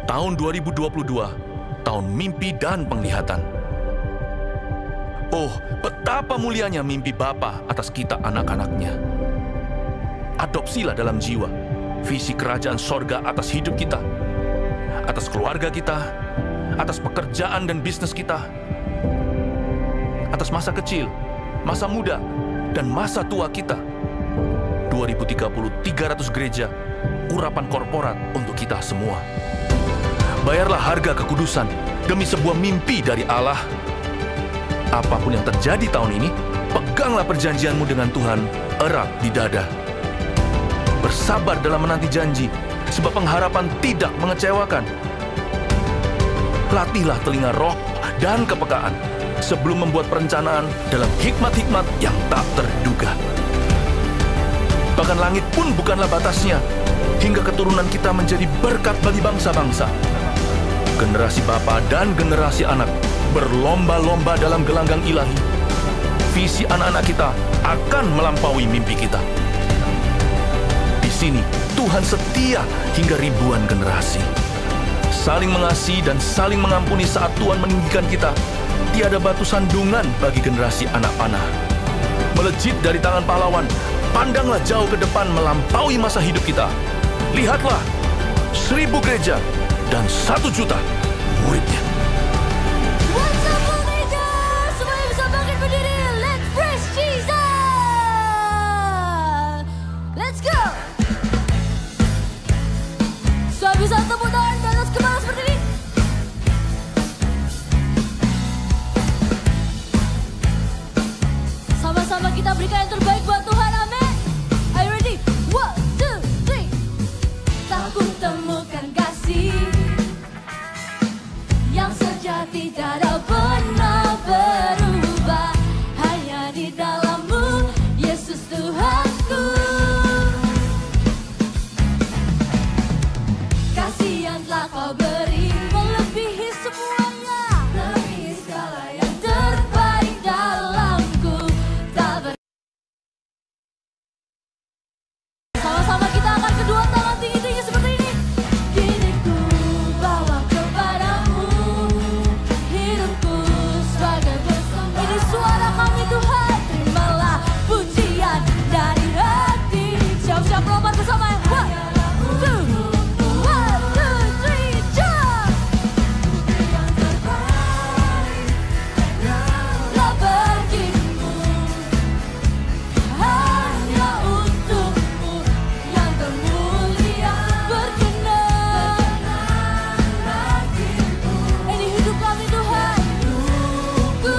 Tahun 2022, tahun mimpi dan penglihatan. Oh, betapa mulianya mimpi Bapa atas kita anak-anaknya. Adopsilah dalam jiwa visi kerajaan sorga atas hidup kita, atas keluarga kita, atas pekerjaan dan bisnis kita, atas masa kecil, masa muda, dan masa tua kita. 2030, 300 gereja, urapan korporat untuk kita semua. Bayarlah harga kekudusan demi sebuah mimpi dari Allah. Apapun yang terjadi tahun ini, peganglah perjanjianmu dengan Tuhan erat di dada. Bersabar dalam menanti janji, sebab pengharapan tidak mengecewakan. Latihlah telinga roh dan kepekaan sebelum membuat perencanaan dalam hikmat-hikmat yang tak terduga. Bahkan langit pun bukanlah batasnya, hingga keturunan kita menjadi berkat bagi bangsa-bangsa. Generasi bapa dan generasi anak berlomba-lomba dalam gelanggang ilahi. Visi anak-anak kita akan melampaui mimpi kita. Di sini, Tuhan setia hingga ribuan generasi. Saling mengasihi dan saling mengampuni saat Tuhan meninggikan kita. Tiada batu sandungan bagi generasi anak panah. Melejit dari tangan pahlawan, pandanglah jauh ke depan melampaui masa hidup kita. Lihatlah, 1000 gereja dan 1 juta muridnya. What's up, gereja? Semuanya bisa bangkit berdiri. Let's praise Jesus. Let's go. So bisa tepuk tangan ke atas kepala seperti ini. Sama-sama kita berikan yang terbaik buat Tuhan. Amin. Are you ready? 1, 2, 3. Tak ku temukan kasih yang sejati, tak ada pernah berubah, hanya di dalam-Mu, Yesus Tuhanku. Kasih yang telah Kau beri melebihi semuanya, melebihi segala yang terbaik dalamku. Sama-sama kita angkat kedua tangan tinggi-tinggi seperti ini. Kini ku bawa kepadamu hidupku sebagai bersama. Ini suara kami Tuhan, terimalah pujian dari hati. Siap-siap melompat bersama ya. 1, 2, 3, jump. Lah bagimu hanya untukmu yang termulia, berkenan bagimu. Ini hidup kami Tuhan, ku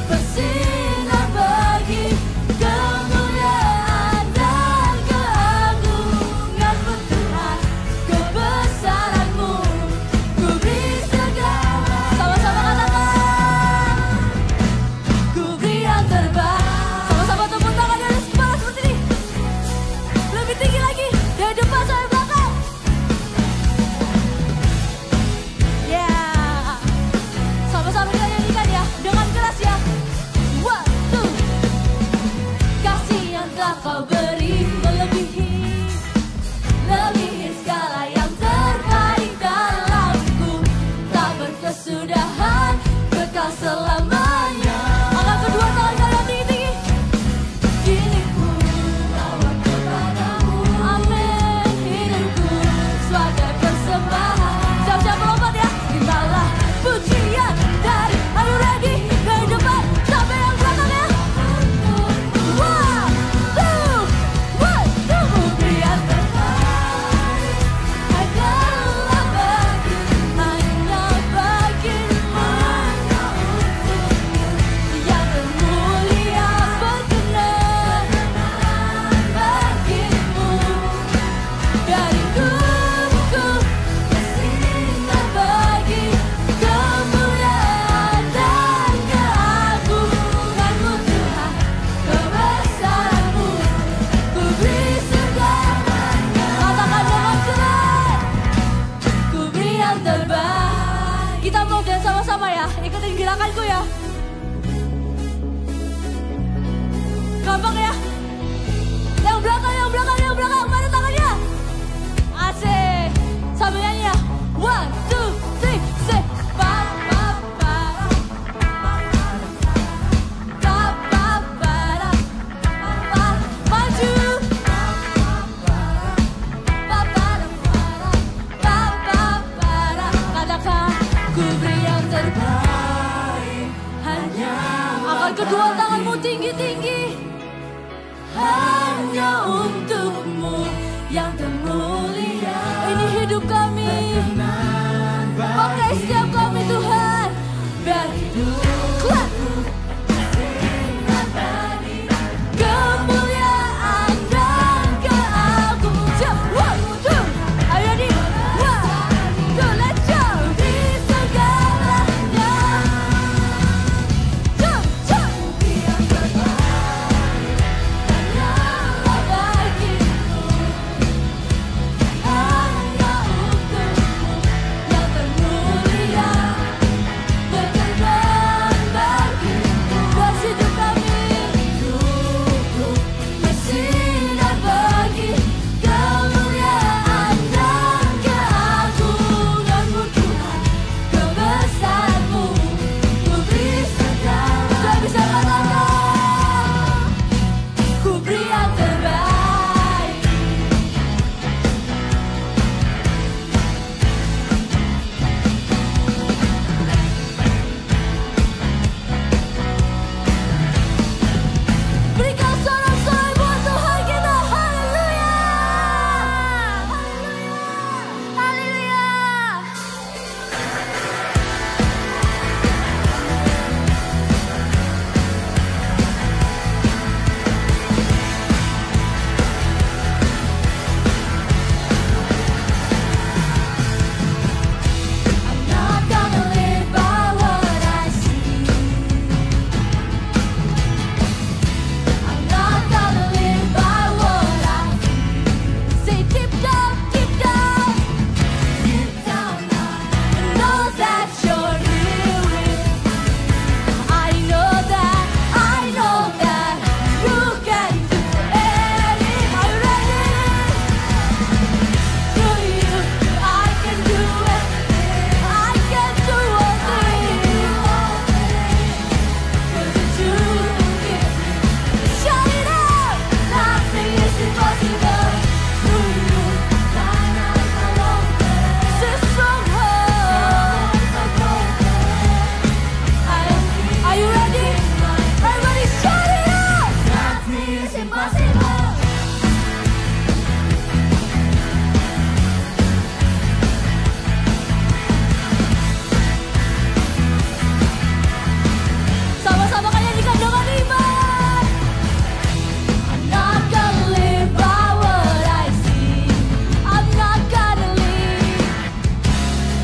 bersinar bagi kemuliaan dan keagungan-Mu Tuhan, kebesaran-Mu ku beri segala. Sama-sama katakan, ku beri yang terbaik. Sama-sama tepuk tangan dari kepala seperti ini. Lebih tinggi lagi, dari depan sampai belakang. Yeah. Sama-sama kita nyanyikan ya, dengan keras ya. 1, 2. Kasih yang telah Kau beri melebihi segala yang terbaik dalamku, tak berkesudahan, kekal selamanya. Angkat kedua tangan kalian tinggi-tinggi. Kini ku bawa kepadamu, amin, hidupku sebagai persembahan. Siap-siap melompat ya. Terimalah pujian dari, are you ready? Dari depan sampai yang belakang ya. 1, 2, hanya untukmu yang termulia. Ini hidup kami, pakai setiap kami Tuhan, biar hidupku kemuliaan dan keagungan. Ayo di let's go. Di segalanya yang terbaik hanyalah bagimu, hanya untukmu yang termulia, berkenan bagimu. Buat hidup kami, hidupku bersinar bagi kemuliaan dan keagunganmu Tuhan. Kebesaranmu ku beri segala. Sudah bisa katakan, ku beri yang terbaik. Berikan sorak-sorai buat Tuhan kita. Haleluya, haleluya, haleluya. I'm not gonna live by what I see. I'm not gonna live by what I feel. Say deep down, I know that you're here with me. I know that you can do anything. Are you ready? Through you, I can do anything. I can do all things. 'Cause you give me. Shout it out. Nothing is impossible. Through you, thine eyes are open. Say stronghold. Are you ready? Everybody shout it out. Nothing is impossible. Sama-sama kalian nyanyikan dengan iman. I'm not gonna live by what I see. I'm not gonna live.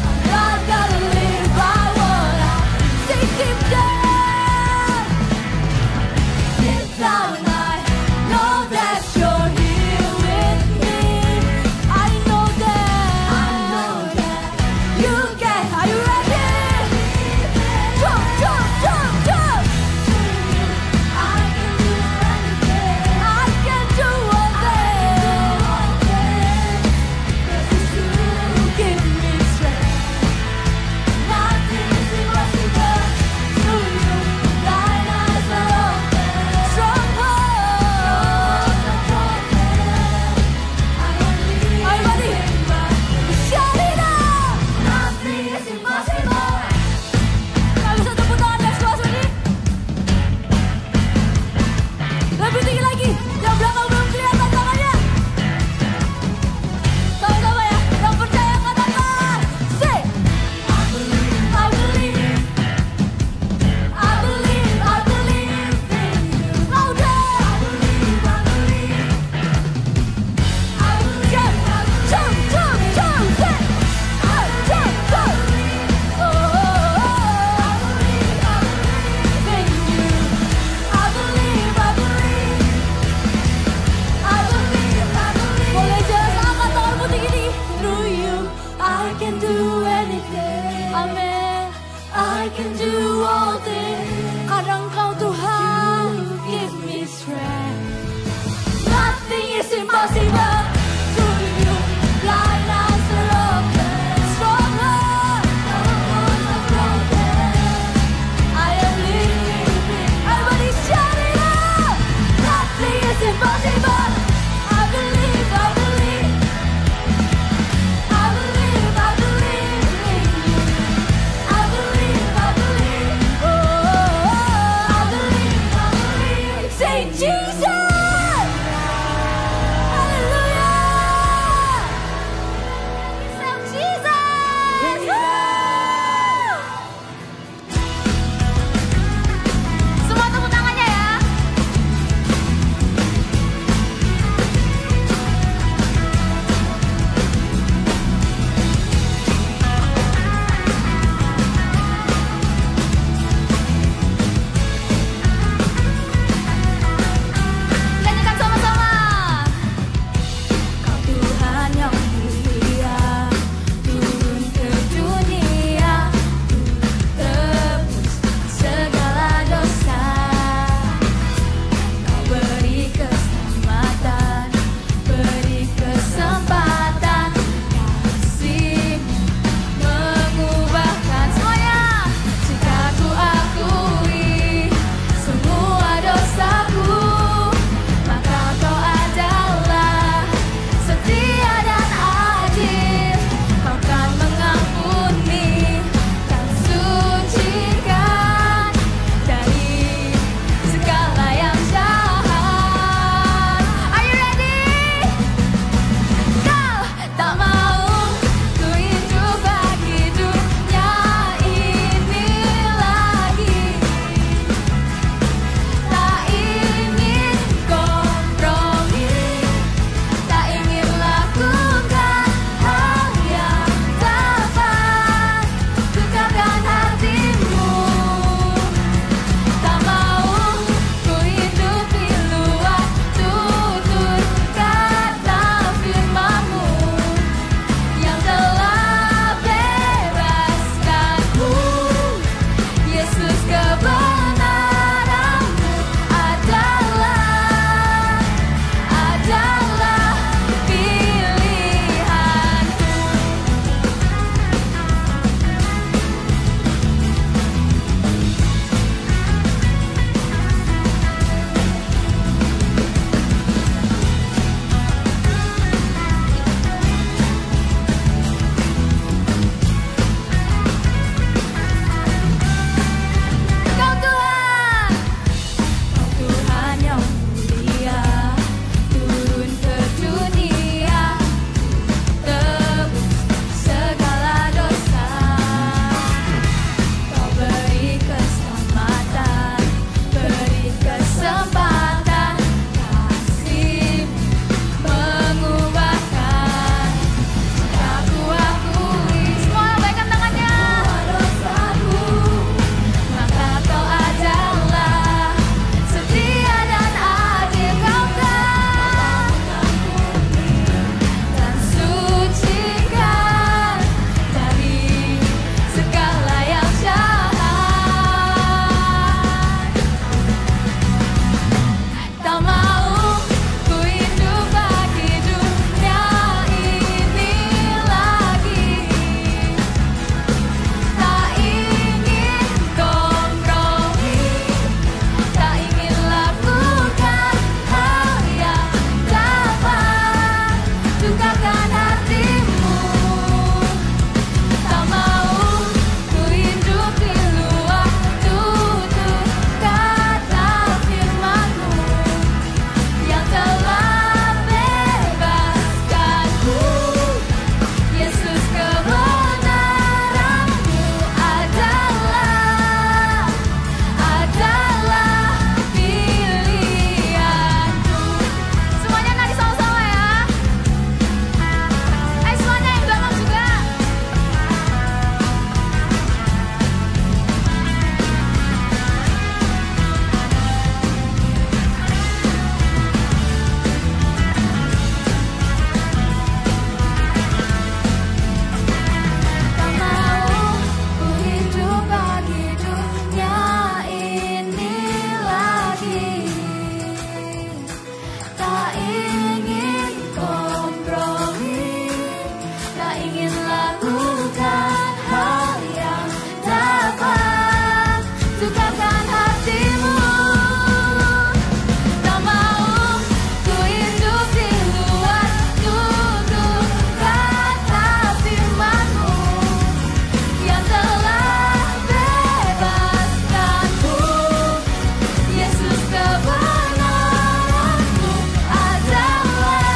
I'm not gonna live by what I say. Deep down, and I know that you're here with me. I know that you can. Are you ready? Jump, jump, jump, jump. I can do all things. 'Cause you give me strength. Nothing is impossible. Through you, thine eyes are open. Stronghold. Everybody, shout it out. Nothing is impossible. Gak bisa tepuk tangan next kelas ini. Lebih tinggi lagi. Yang belakang belum kelihatan tangannya. Sama-sama ya. Yang percaya katakan. Say, I believe, I believe. I believe, I believe in you. Louder. I believe, I believe. I believe, jump, jump, jump, say. Jump, jump. Oh, I believe, I believe in you. I believe, I believe. I believe, I believe. Boleh jelas angkat tanganmu tinggi-tinggi. Through you, I can do anything. Amen. I can do all things. Karena Engkau Tuhan, give me strength. Nothing is impossible. Through you, thine eyes are open. Stronger. I am living. Everybody shout it out. Nothing is impossible. I believe, I believe. I believe, I believe in you. I believe, I believe. Oh, I believe, I believe. Say Jesus. tak ingin kompromi, tak ingin lakukan hal yang dapat sukakan hatimu. Tak mau ku hidup di luar tutur kata firman-Mu yang telah bebaskanku. Yesus, kebenaran-Mu adalah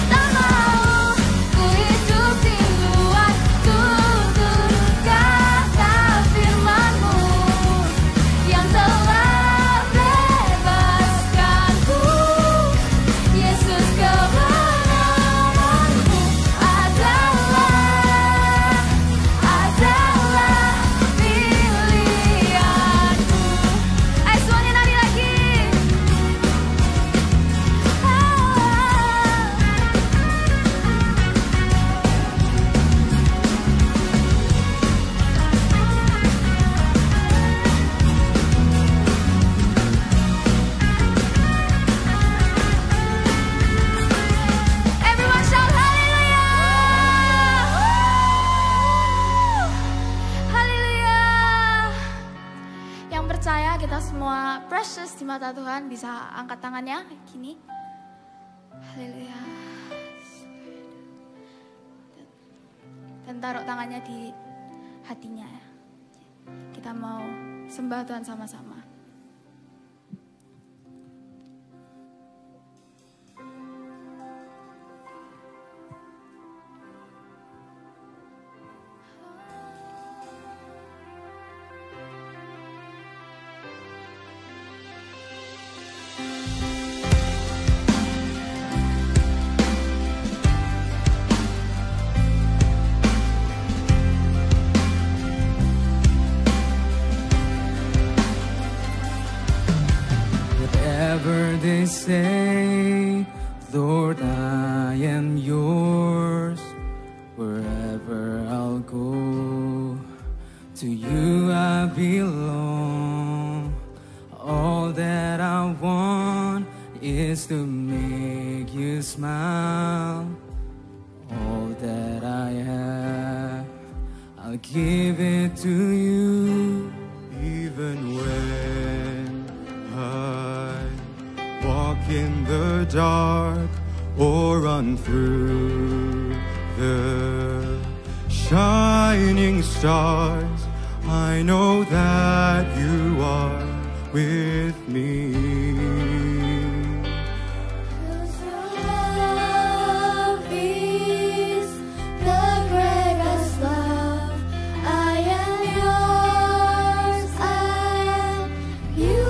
tak mau ku hidup di luar tutur kata firman-Mu yang telah bebaskanku. Yesus, kebenaran-Mu adalah pilihanku. Ayo semuanya nari lagi. Everyone shout hallelujah. Haleluya. Yang percaya kita semua precious di mata Tuhan bisa angkat tangannya gini. Haleluya. Dan taruh tangannya di hatinya. Kita mau sembah Tuhan sama-sama. Whatever they say, Lord, I am yours. Wherever I'll go, to you I belong. All that I want is to make you smile. All that I have, I'll give it to you. Even when I walk in the dark or run through the shining stars, I know that you are with me. 'Cause your love is the greatest love. I am yours and you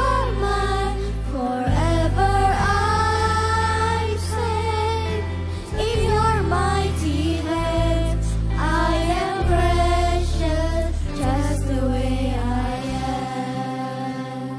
are mine. Forever I'm safe in your mighty hands. I am precious just the way I am.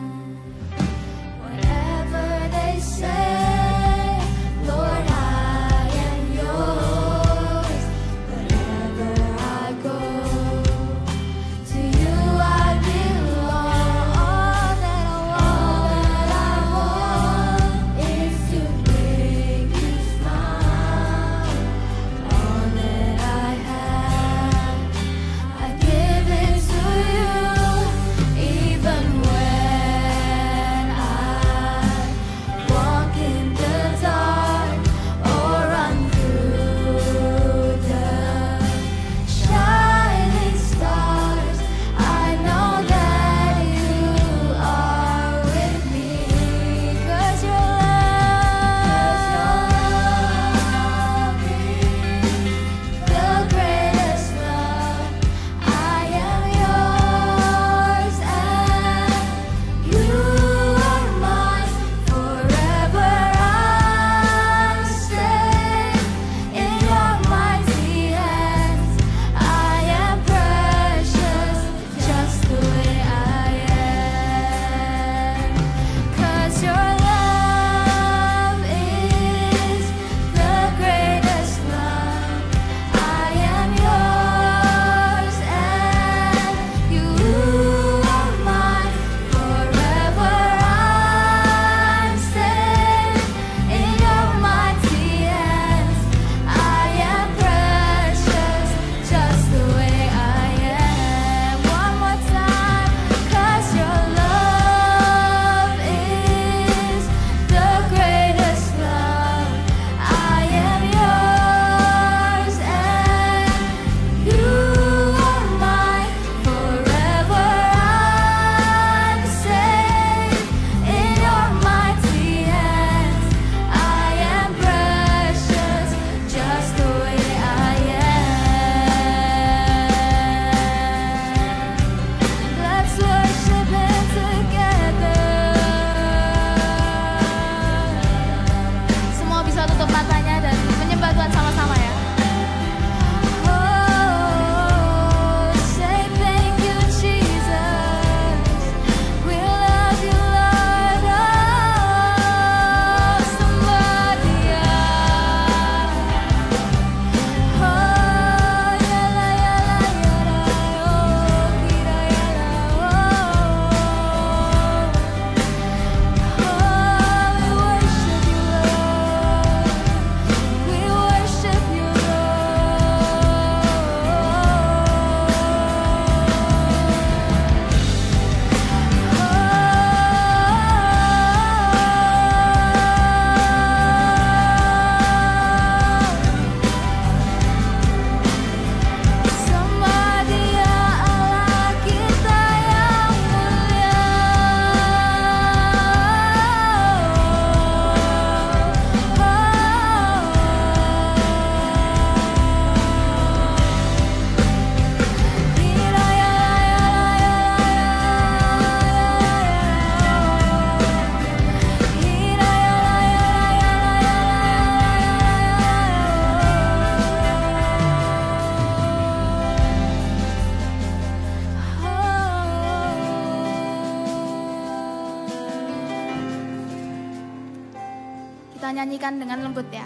kita nyanyikan dengan lembut ya.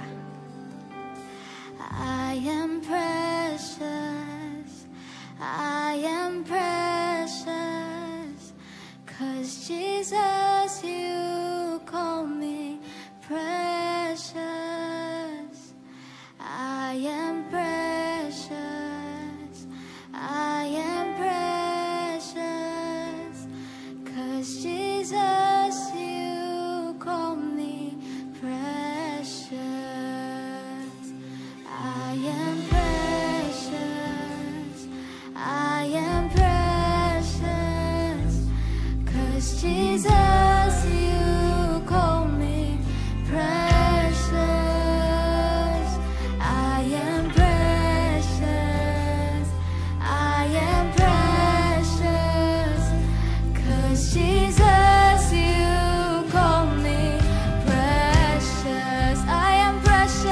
I am precious, I am precious, 'cause Jesus you call me precious. I am precious, I am precious, 'cause Jesus you call me precious. I am precious, I am precious, 'cause Jesus you call me precious. I am precious, I am precious, 'cause Jesus you call me precious. I am precious.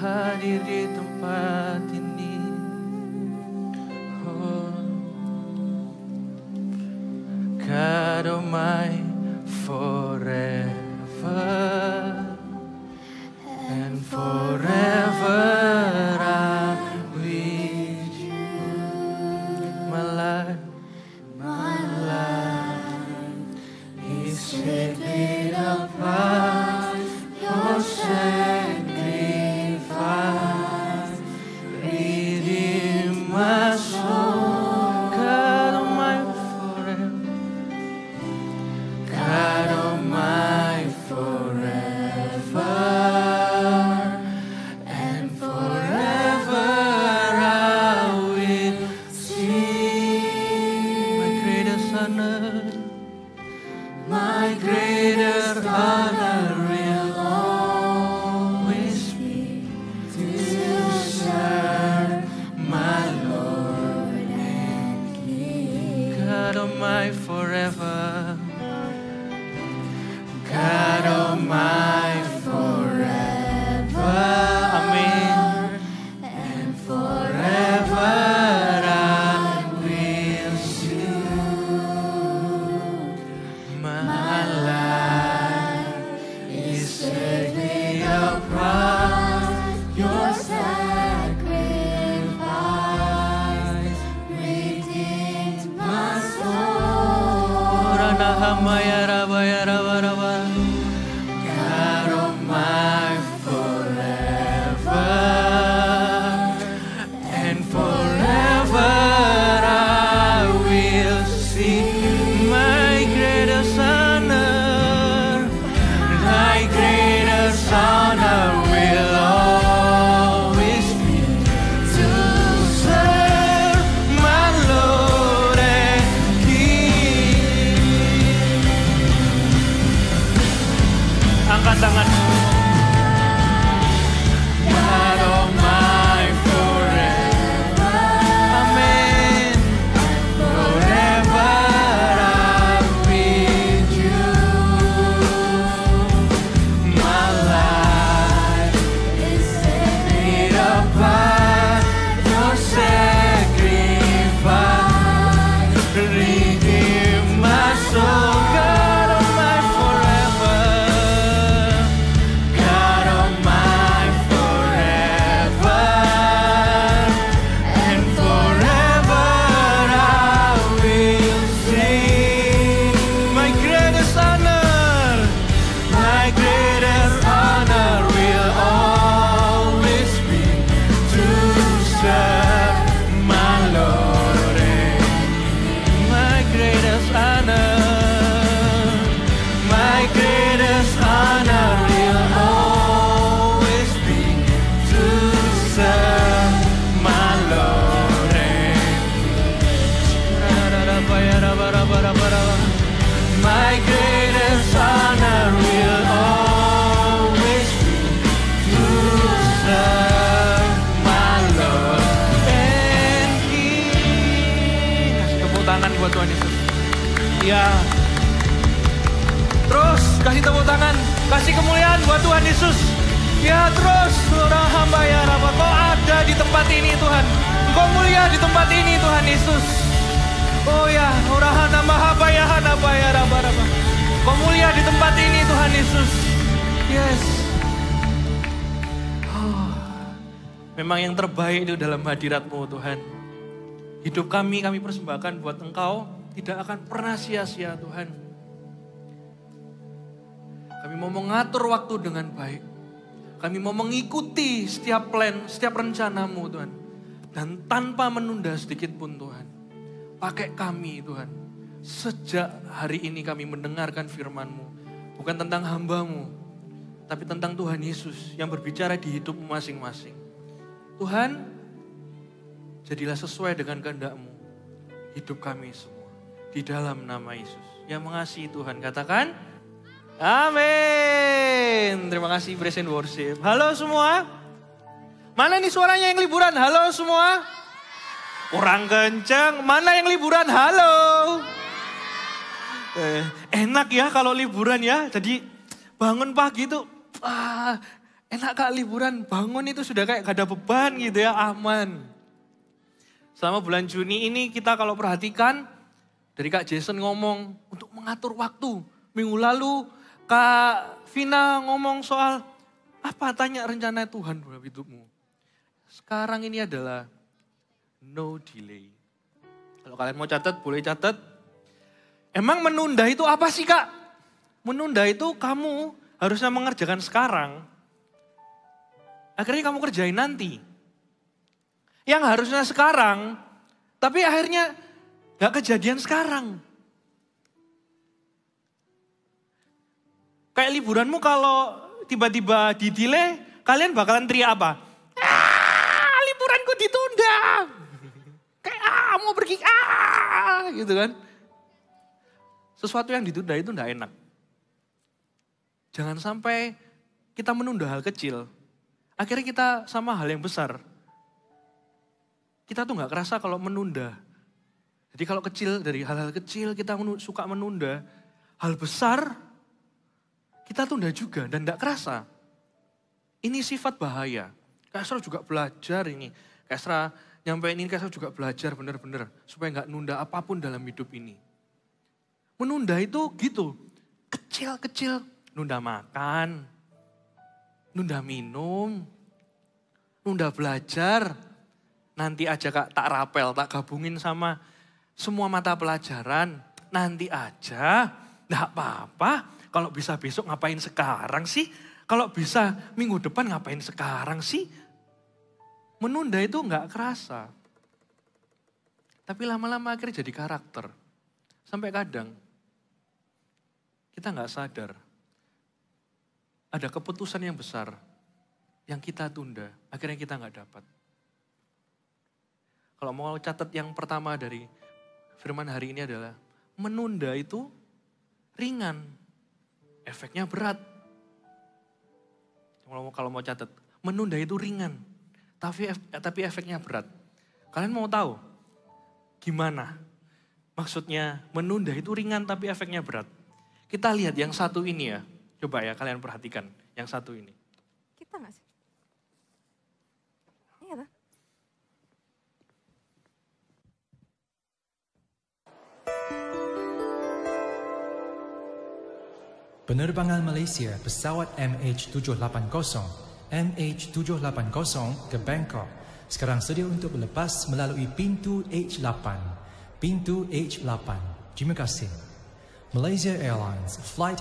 Hadir di tempat ini, oh, God of my forever and forever I'm with you. My life is split apart. Your sacrifice redeem my soul. God of my forever, God of my forever, and forever I will sing. My greatest honor, my greatest honor will always be to serve my Lord and King. God of my forever, God of my forever, amen, and forever I will sing. My life is safely apart. Your sacrifice redeemed my soul. Rana hamaya raba ya raba raba. My greatest honor will always be to serve my Lord and King. Kasih tepuk tangan buat Tuhan Yesus. Ya. Terus kasih tepuk tangan, kasih kemuliaan buat Tuhan Yesus. Ya terus, surah hamba ya Rabbah, kau ada di tempat ini Tuhan. Kau mulia di tempat ini Tuhan Yesus. Oh ya, urahana mahaba ya hanaba ya Rabbah. Kau mulia di tempat ini Tuhan Yesus. Yes. Oh, memang yang terbaik itu dalam hadirat-Mu Tuhan. Hidup kami persembahkan buat Engkau, tidak akan pernah sia-sia Tuhan. Kami mau mengatur waktu dengan baik. Kami mau mengikuti setiap plan, setiap rencana-Mu Tuhan. Dan tanpa menunda sedikit pun Tuhan. Pakai kami Tuhan. Sejak hari ini kami mendengarkan firman-Mu. Bukan tentang hamba-Mu. Tapi tentang Tuhan Yesus yang berbicara di hidup masing-masing. Tuhan, jadilah sesuai dengan kehendak-Mu. Hidup kami semua. Di dalam nama Yesus. Yang mengasihi Tuhan, katakan amin. Terima kasih Praise and Worship. Halo semua. Mana nih suaranya yang liburan? Halo semua. Kurang kenceng. Mana yang liburan? Halo. Enak ya kalau liburan ya. Jadi bangun pagi itu enak kak liburan. Bangun itu sudah kayak gak ada beban gitu ya. Aman. Selama bulan Juni ini kita kalau perhatikan. Dari Kak Jason ngomong untuk mengatur waktu. Minggu lalu Kak Vina ngomong soal apa tanya rencana Tuhan dalam hidupmu. Sekarang ini adalah no delay. Kalau kalian mau catat, boleh catat. Emang menunda itu apa sih Kak? Menunda itu kamu harusnya mengerjakan sekarang. Akhirnya kamu kerjain nanti. Yang harusnya sekarang, tapi akhirnya gak kejadian sekarang. Kayak liburanmu kalau tiba-tiba di-delay, kalian bakalan teriak apa? Liburanku ditunda. Kayak mau pergi, gitu kan. Sesuatu yang ditunda itu enggak enak. Jangan sampai kita menunda hal kecil. Akhirnya kita sama hal yang besar. Kita tuh gak kerasa kalau menunda. Jadi kalau kecil, dari hal-hal kecil kita suka menunda. Hal besar kita tunda juga dan gak kerasa. Ini sifat bahaya. Kak Esra juga belajar ini. Kak Esra nyampein ini, Kak Esra juga belajar bener-bener. Supaya gak nunda apapun dalam hidup ini. Menunda itu gitu. Kecil-kecil. Nunda makan. Nunda minum. Nunda belajar. Nanti aja Kak tak rapel, tak gabungin sama semua mata pelajaran. Nanti aja. Gak apa-apa. Kalau bisa besok ngapain sekarang sih? Kalau bisa minggu depan ngapain sekarang sih? Menunda itu nggak kerasa. Tapi lama-lama akhirnya jadi karakter. Sampai kadang kita nggak sadar. Ada keputusan yang besar yang kita tunda. Akhirnya kita nggak dapat. Kalau mau catat yang pertama dari firman hari ini adalah menunda itu ringan. Efeknya berat. Kalau mau catat, menunda itu ringan, tapi efeknya berat. Kalian mau tahu gimana? Maksudnya menunda itu ringan tapi efeknya berat. Kita lihat yang satu ini ya. Coba ya kalian perhatikan yang satu ini. Kita nggak sih? Iya. Penerbangan Malaysia pesawat MH780 ke Bangkok sekarang sedia untuk berlepas melalui pintu H8. Pintu H8. Terima kasih. Malaysia Airlines flight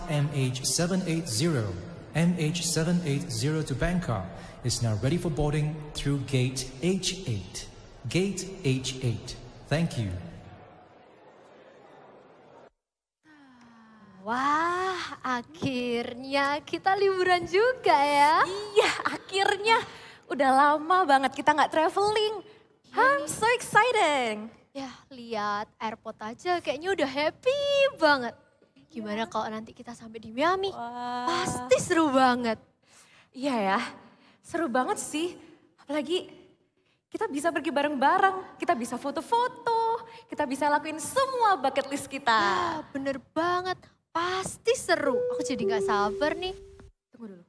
MH780 to Bangkok is now ready for boarding through gate H8. Gate H8. Thank you. Wah, akhirnya kita liburan juga ya. Iya, akhirnya. Udah lama banget kita nggak traveling. I'm so excited. Ya, lihat airport aja kayaknya udah happy banget. Gimana kalau nanti kita sampai di Miami? Pasti seru banget. Iya ya, seru banget sih. Apalagi kita bisa pergi bareng-bareng, kita bisa foto-foto, kita bisa lakuin semua bucket list kita. Ah, bener banget, pasti seru. Aku jadi gak sabar nih. Tunggu dulu.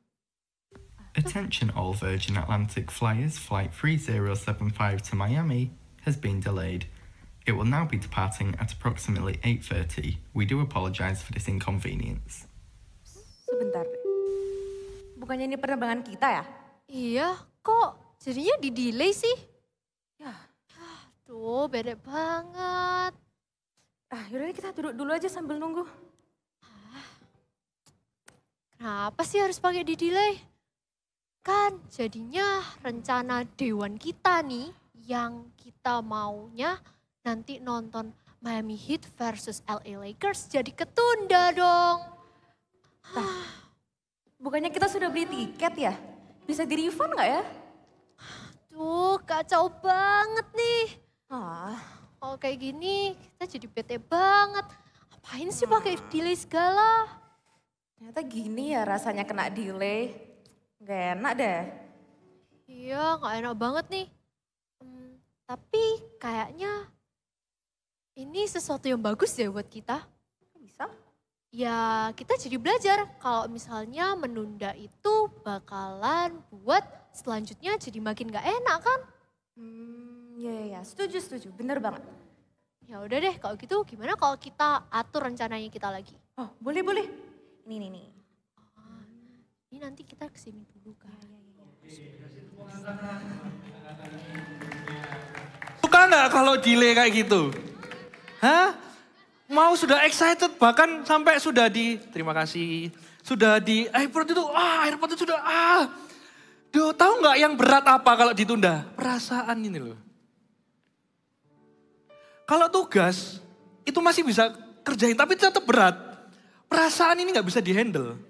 Attention all Virgin Atlantic flyers, flight 3075 to Miami has been delayed. It will now be departing at approximately 8:30. We do apologize for this inconvenience. Sebentar deh. Bukannya ini penerbangan kita ya? Iya, kok jadinya di-delay sih? Ya. Tuh, beda banget. Yaudah kita duduk dulu aja sambil nunggu. Kenapa sih harus pakai di-delay? Kan jadinya rencana dewan kita nih yang kita maunya nanti nonton Miami Heat versus LA Lakers jadi ketunda dong. Bukannya kita sudah beli tiket ya? Bisa di-refund nggak ya? Tuh kacau banget nih. Kalau kayak gini kita jadi bete banget. Ngapain sih pakai delay segala? Ternyata gini ya rasanya kena delay. Gak enak deh. Iya gak enak banget nih. Tapi kayaknya ini sesuatu yang bagus ya buat kita. Bisa? Ya kita jadi belajar kalau misalnya menunda itu bakalan buat selanjutnya jadi makin gak enak kan? Ya, setuju, bener banget. Ya udah deh kalau gitu gimana kalau kita atur rencananya kita lagi? Oh boleh. Ini. Ini nanti kita kesini dulu kan. Suka nggak kalau delay kayak gitu? Hah? Mau sudah excited bahkan sampai sudah terima kasih. Sudah di airport itu sudah Duh, tahu nggak yang berat apa kalau ditunda? Perasaan ini loh. Kalau tugas itu masih bisa kerjain tapi tetap berat. Perasaan ini nggak bisa dihandle.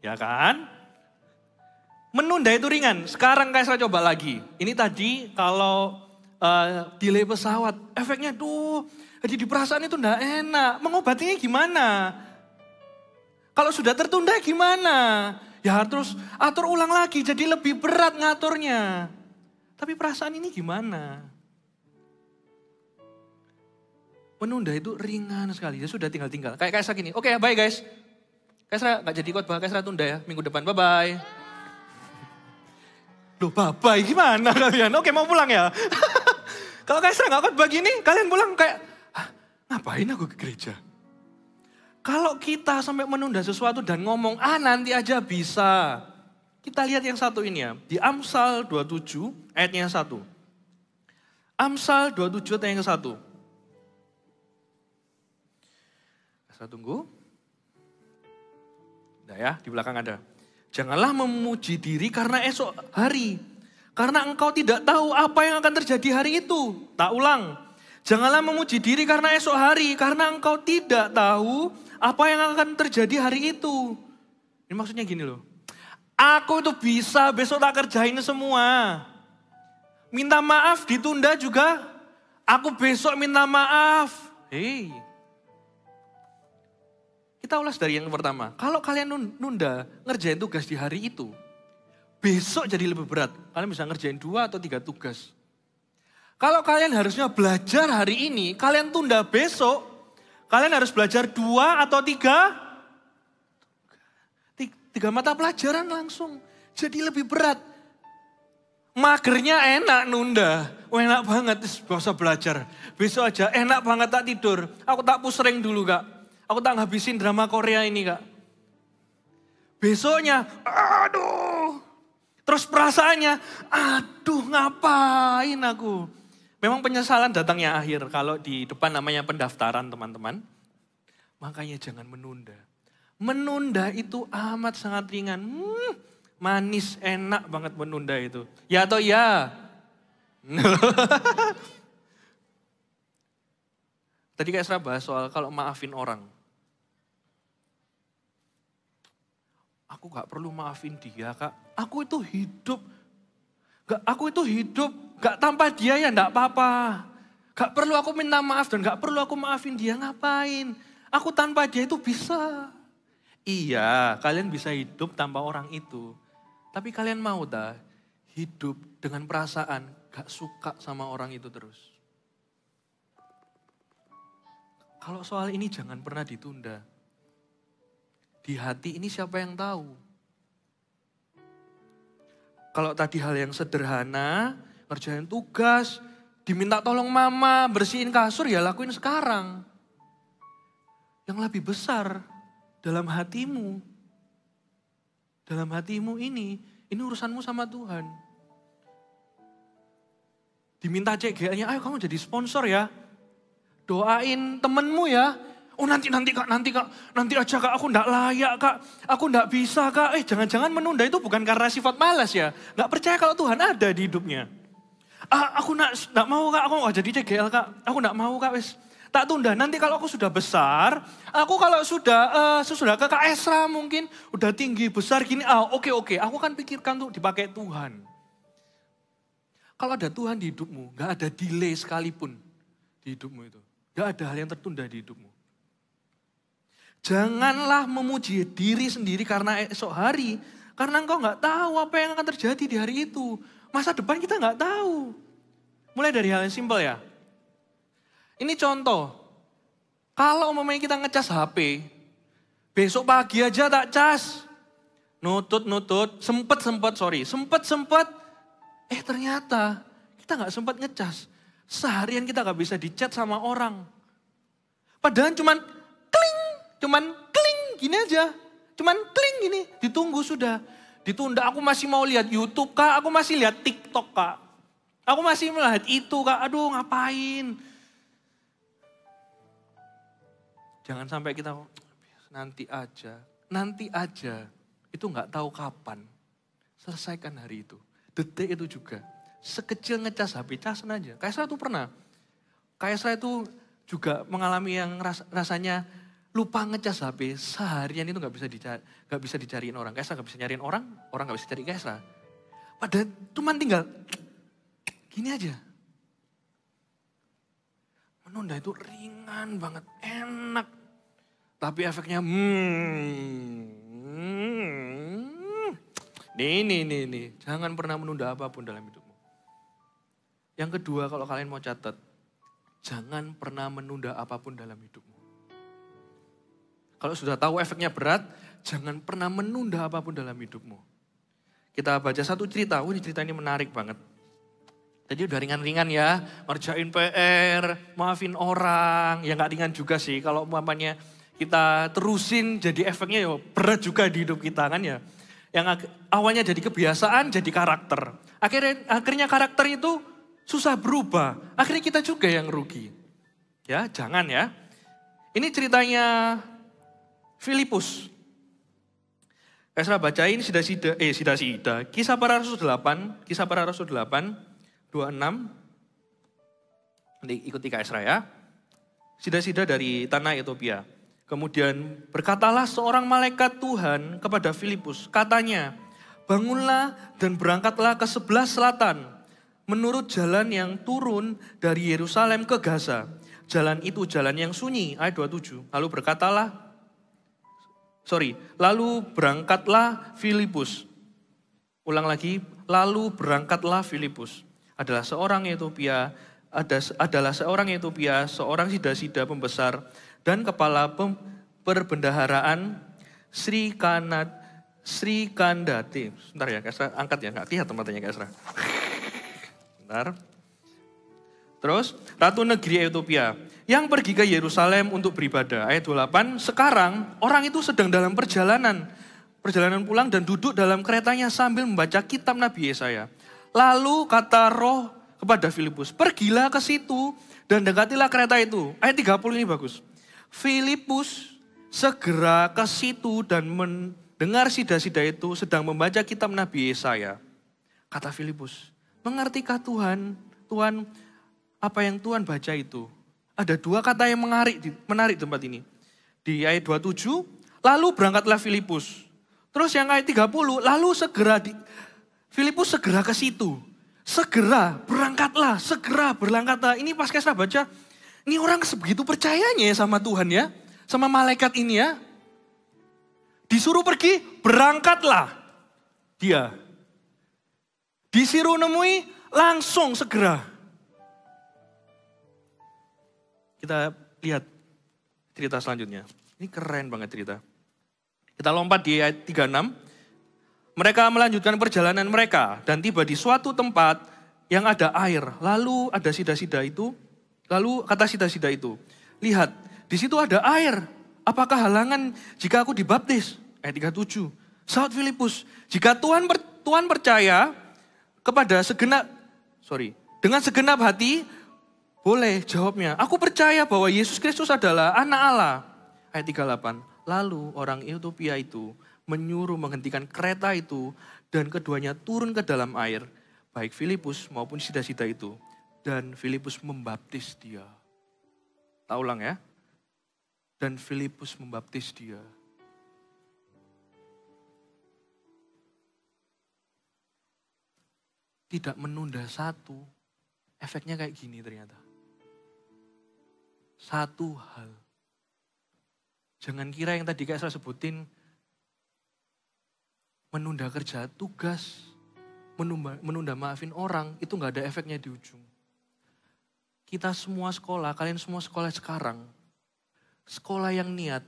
Ya kan? Menunda itu ringan. Sekarang kayak saya coba lagi. Ini tadi kalau delay pesawat. Efeknya jadi di perasaan itu enggak enak. Mengobatinya gimana? Kalau sudah tertunda gimana? Ya terus atur ulang lagi jadi lebih berat ngaturnya. Tapi perasaan ini gimana? Menunda itu ringan sekali. Ya sudah tinggal. Kayak gini. Oke, bye guys. Kaisra gak jadi khotbah, Kaisra tunda ya minggu depan, bye-bye. Loh bye-bye gimana kalian? Oke mau pulang ya? Kalau Kaisra gak khotbah gini, kalian pulang kayak, ngapain aku ke gereja? Kalau kita sampai menunda sesuatu dan ngomong, nanti aja bisa. Kita lihat yang satu ini ya, di Amsal 27 ayatnya yang 1. Amsal 27 ayat yang 1. Kaisra tunggu. Nah ya, di belakang ada. Janganlah memuji diri karena esok hari. Karena engkau tidak tahu apa yang akan terjadi hari itu. Tak ulang. Janganlah memuji diri karena esok hari. Karena engkau tidak tahu apa yang akan terjadi hari itu. Ini maksudnya gini loh. Aku itu bisa besok tak kerjain semua. Minta maaf ditunda juga. Aku besok minta maaf. Hei. Kita ulas dari yang pertama. Kalau kalian nunda ngerjain tugas di hari itu, besok jadi lebih berat. Kalian bisa ngerjain 2 atau 3 tugas. Kalau kalian harusnya belajar hari ini, kalian tunda besok, kalian harus belajar 2 atau 3 mata pelajaran langsung. Jadi lebih berat. Magernya enak nunda. Enak banget, gak usah belajar. Besok aja enak banget tak tidur. Aku tak pusreng dulu kak. Aku tak ngabisin drama Korea ini kak. Besoknya, aduh. Terus perasaannya, aduh ngapain aku. Memang penyesalan datangnya akhir. Kalau di depan namanya pendaftaran teman-teman. Makanya jangan menunda. Menunda itu amat sangat ringan. Manis, enak banget menunda itu. Ya atau ya? Tadi kayak saya bahas soal kalau maafin orang. Aku gak perlu maafin dia kak. Aku itu hidup gak tanpa dia ya gak apa-apa. Gak perlu aku minta maaf dan gak perlu aku maafin dia, ngapain? Aku tanpa dia itu bisa. Iya, kalian bisa hidup tanpa orang itu. Tapi kalian mau tak hidup dengan perasaan gak suka sama orang itu terus? Kalau soal ini jangan pernah ditunda. Di hati ini siapa yang tahu? Kalau tadi hal yang sederhana, ngerjain tugas, diminta tolong mama, bersihin kasur, ya lakuin sekarang. Yang lebih besar dalam hatimu. Dalam hatimu ini urusanmu sama Tuhan. Diminta CGA-nya, ayo kamu jadi sponsor ya. Doain temenmu ya. Oh nanti kak, nanti aja kak, aku enggak layak kak, aku enggak bisa kak. Jangan-jangan menunda itu bukan karena sifat malas ya. Enggak percaya kalau Tuhan ada di hidupnya. Aku enggak mau kak, aku mau jadi CGL kak, aku enggak mau kak wis. Tak tunda, nanti kalau aku sudah besar, aku kalau sudah ke Kak Esra mungkin, udah tinggi, besar gini, oke, aku kan pikirkan tuh dipakai Tuhan. Kalau ada Tuhan di hidupmu, gak ada delay sekalipun di hidupmu itu. Gak ada hal yang tertunda di hidupmu. Janganlah memuji diri sendiri karena esok hari, karena engkau gak tahu apa yang akan terjadi di hari itu. Masa depan kita gak tahu. Mulai dari hal yang simpel ya. Ini contoh, kalau umpamanya kita ngecas HP, besok pagi aja tak cas, nutut, sempet, ternyata kita gak sempat ngecas. Seharian kita gak bisa dicat sama orang. Padahal cuman kling, gini aja. Cuman kling gini, ditunggu sudah. Ditunda, aku masih mau lihat YouTube kak, aku masih lihat TikTok kak. Aku masih melihat itu kak, aduh ngapain. Jangan sampai kita nanti aja. Itu nggak tahu kapan. Selesaikan hari itu. Detik itu juga. Sekecil ngecas HP, casan aja. Kak Esra tuh pernah. Kak Esra itu juga mengalami yang rasanya lupa ngecas HP. Seharian itu nggak bisa dicariin orang. Kak Esra nggak bisa nyariin orang nggak bisa cari Kak Esra. Padahal cuman tinggal gini aja. Menunda itu ringan banget, enak. Tapi efeknya, nih. Jangan pernah menunda apapun dalam hidupmu. Yang kedua, kalau kalian mau catat, jangan pernah menunda apapun dalam hidupmu. Kalau sudah tahu efeknya berat, jangan pernah menunda apapun dalam hidupmu. Kita baca satu cerita, ini cerita ini menarik banget. Jadi udah ringan-ringan ya, ngerjain PR, maafin orang. Ya gak ringan juga sih, kalau umpamanya kita terusin jadi efeknya ya berat juga di hidup kita kan ya. Yang awalnya jadi kebiasaan, jadi karakter. Akhirnya karakter itu susah berubah. Akhirnya kita juga yang rugi. Ya, jangan ya. Ini ceritanya Filipus. Esra bacain sida-sida. Kisah Para Rasul 8, 26. Nanti ikuti Kak Esra ya. Sida-sida dari tanah Ethiopia. Kemudian berkatalah seorang malaikat Tuhan kepada Filipus. Katanya, bangunlah dan berangkatlah ke sebelah selatan. Menurut jalan yang turun dari Yerusalem ke Gaza. Jalan itu jalan yang sunyi. Ayat 27. Lalu berangkatlah Filipus. Ulang lagi. Lalu berangkatlah Filipus. Adalah seorang Ethiopia, seorang sida-sida pembesar dan kepala perbendaharaan Sri Kandati. Sebentar ya, Kak Esra, angkat ya, nggak lihat tempatnya Kak Esra. Bentar. Terus, Ratu Negeri Ethiopia yang pergi ke Yerusalem untuk beribadah. Ayat 28, sekarang orang itu sedang dalam perjalanan pulang dan duduk dalam keretanya sambil membaca kitab Nabi Yesaya. Lalu kata Roh kepada Filipus, pergilah ke situ dan dekatilah kereta itu. Ayat 30 ini bagus. Filipus segera ke situ dan mendengar sida-sida itu sedang membaca kitab Nabi Yesaya. Kata Filipus, mengertikah Tuhan apa yang Tuhan baca itu? Ada dua kata yang menarik tempat ini. Di ayat 27, lalu berangkatlah Filipus. Terus yang ayat 30, Filipus segera ke situ. Segera berangkatlah. Ini pas Kesra baca, ini orang sebegitu percayanya ya sama Tuhan ya. Sama malaikat ini ya. Disuruh pergi, berangkatlah dia. Disuruh nemui, langsung segera. Kita lihat cerita selanjutnya. Ini keren banget cerita. Kita lompat di ayat 36. Mereka melanjutkan perjalanan mereka dan tiba di suatu tempat yang ada air. Lalu ada sida-sida itu. Lalu kata sida-sida itu, lihat di situ ada air. Apakah halangan jika aku dibaptis? Ayat 37. Saud Filipus, jika Tuhan percaya kepada dengan segenap hati, boleh jawabnya. Aku percaya bahwa Yesus Kristus adalah anak Allah. Ayat 38. Lalu orang Ethiopia itu menyuruh menghentikan kereta itu dan keduanya turun ke dalam air. Baik Filipus maupun sida-sida itu. Dan Filipus membaptis dia. Tak ulang ya. Dan Filipus membaptis dia. Tidak menunda satu. Efeknya kayak gini ternyata. Satu hal. Jangan kira yang tadi kayak saya sebutin. Menunda kerja, tugas, menunda maafin orang, itu gak ada efeknya di ujung. Kita semua sekolah, kalian semua sekolah sekarang. Sekolah yang niat,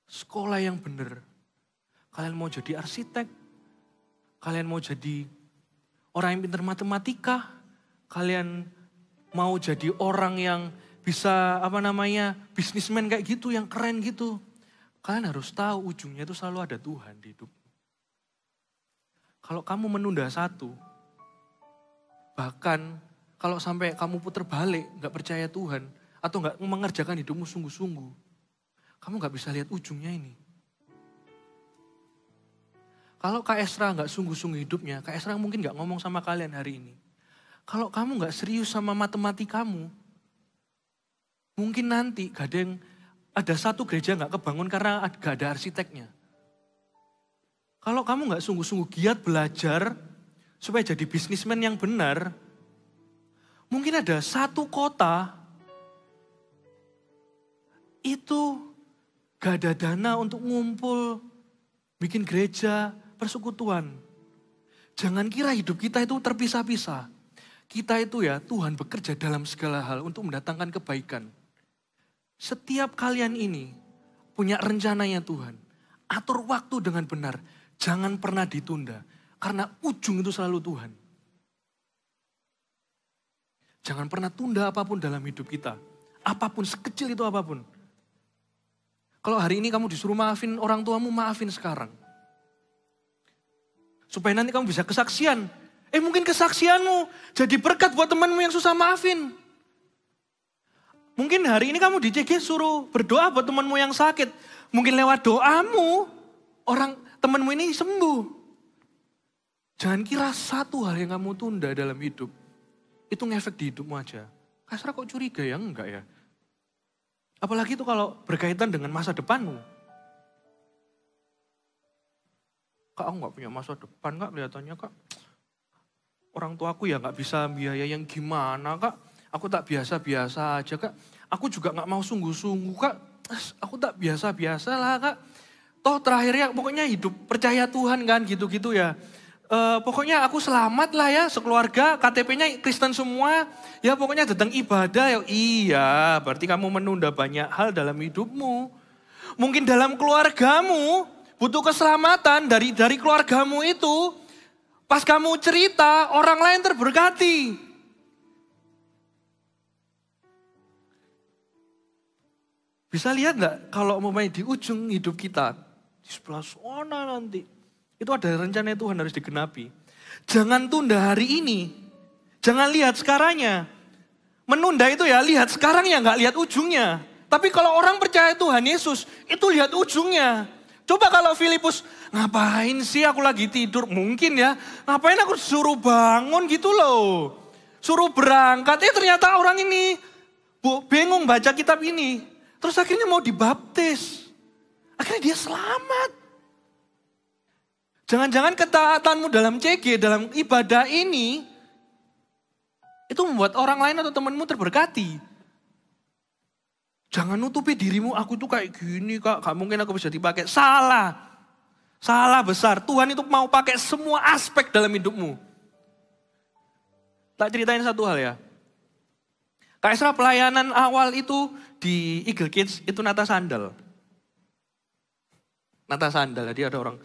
sekolah yang benar. Kalian mau jadi arsitek, kalian mau jadi orang yang pintar matematika, kalian mau jadi orang yang bisa bisnismen kayak gitu, yang keren gitu. Kalian harus tahu ujungnya itu selalu ada Tuhan di hidup. Kalau kamu menunda satu, bahkan kalau sampai kamu putar balik, gak percaya Tuhan, atau gak mengerjakan hidupmu sungguh-sungguh, kamu gak bisa lihat ujungnya ini. Kalau Kak Esra gak sungguh-sungguh hidupnya, Kak Esra mungkin gak ngomong sama kalian hari ini. Kalau kamu gak serius sama matematikamu, mungkin nanti ada satu gereja gak kebangun karena gak ada arsiteknya. Kalau kamu gak sungguh-sungguh giat belajar supaya jadi bisnismen yang benar, mungkin ada satu kota itu gak ada dana untuk ngumpul, bikin gereja, persekutuan. Jangan kira hidup kita itu terpisah-pisah. Kita itu ya Tuhan bekerja dalam segala hal untuk mendatangkan kebaikan. Setiap kalian ini punya rencananya Tuhan. Atur waktu dengan benar. Jangan pernah ditunda. Karena ujung itu selalu Tuhan. Jangan pernah tunda apapun dalam hidup kita. Apapun, sekecil itu apapun. Kalau hari ini kamu disuruh maafin orang tuamu, maafin sekarang. Supaya nanti kamu bisa kesaksian. Mungkin kesaksianmu jadi berkat buat temanmu yang susah maafin. Mungkin hari ini kamu di CG suruh berdoa buat temanmu yang sakit. Mungkin lewat doamu, temanmu ini sembuh. Jangan kira satu hal yang kamu tunda dalam hidup, itu ngefek di hidupmu aja. Kasra kok curiga ya? Enggak ya. Apalagi itu kalau berkaitan dengan masa depanmu. Kak, aku gak punya masa depan kak, kelihatannya kak. Orang tuaku ya gak bisa biaya yang gimana kak. Aku tak biasa-biasa aja kak. Aku juga gak mau sungguh-sungguh kak. Aku tak biasa-biasa lah kak. Toh terakhirnya pokoknya hidup percaya Tuhan kan gitu-gitu ya. Pokoknya aku selamat lah ya sekeluarga, KTP-nya Kristen semua. Ya pokoknya datang ibadah ya. Iya, berarti kamu menunda banyak hal dalam hidupmu. Mungkin dalam keluargamu butuh keselamatan dari keluargamu itu. Pas kamu cerita, orang lain terberkati. Bisa lihat gak kalau mau di ujung hidup kita, di sebelah sana nanti, itu ada rencana Tuhan harus digenapi. Jangan tunda hari ini, jangan lihat sekarangnya. Menunda itu ya lihat sekarang ya gak lihat ujungnya. Tapi kalau orang percaya Tuhan Yesus, itu lihat ujungnya. Coba kalau Filipus, ngapain sih aku lagi tidur? Mungkin ya, ngapain aku suruh bangun gitu loh. Suruh berangkat, ternyata orang ini bingung baca kitab ini. Terus akhirnya mau dibaptis. Akhirnya dia selamat. Jangan-jangan ketaatanmu dalam CG, dalam ibadah ini, Itu membuat orang lain atau temanmu terberkati. Jangan nutupi dirimu, aku tuh kayak gini kak, gak mungkin aku bisa dipakai. Salah. Salah besar. Tuhan itu mau pakai semua aspek dalam hidupmu. Tak ceritain satu hal ya. Kak Esra pelayanan awal itu di Eagle Kids itu nata sandal. Nata sandal, jadi ada orang,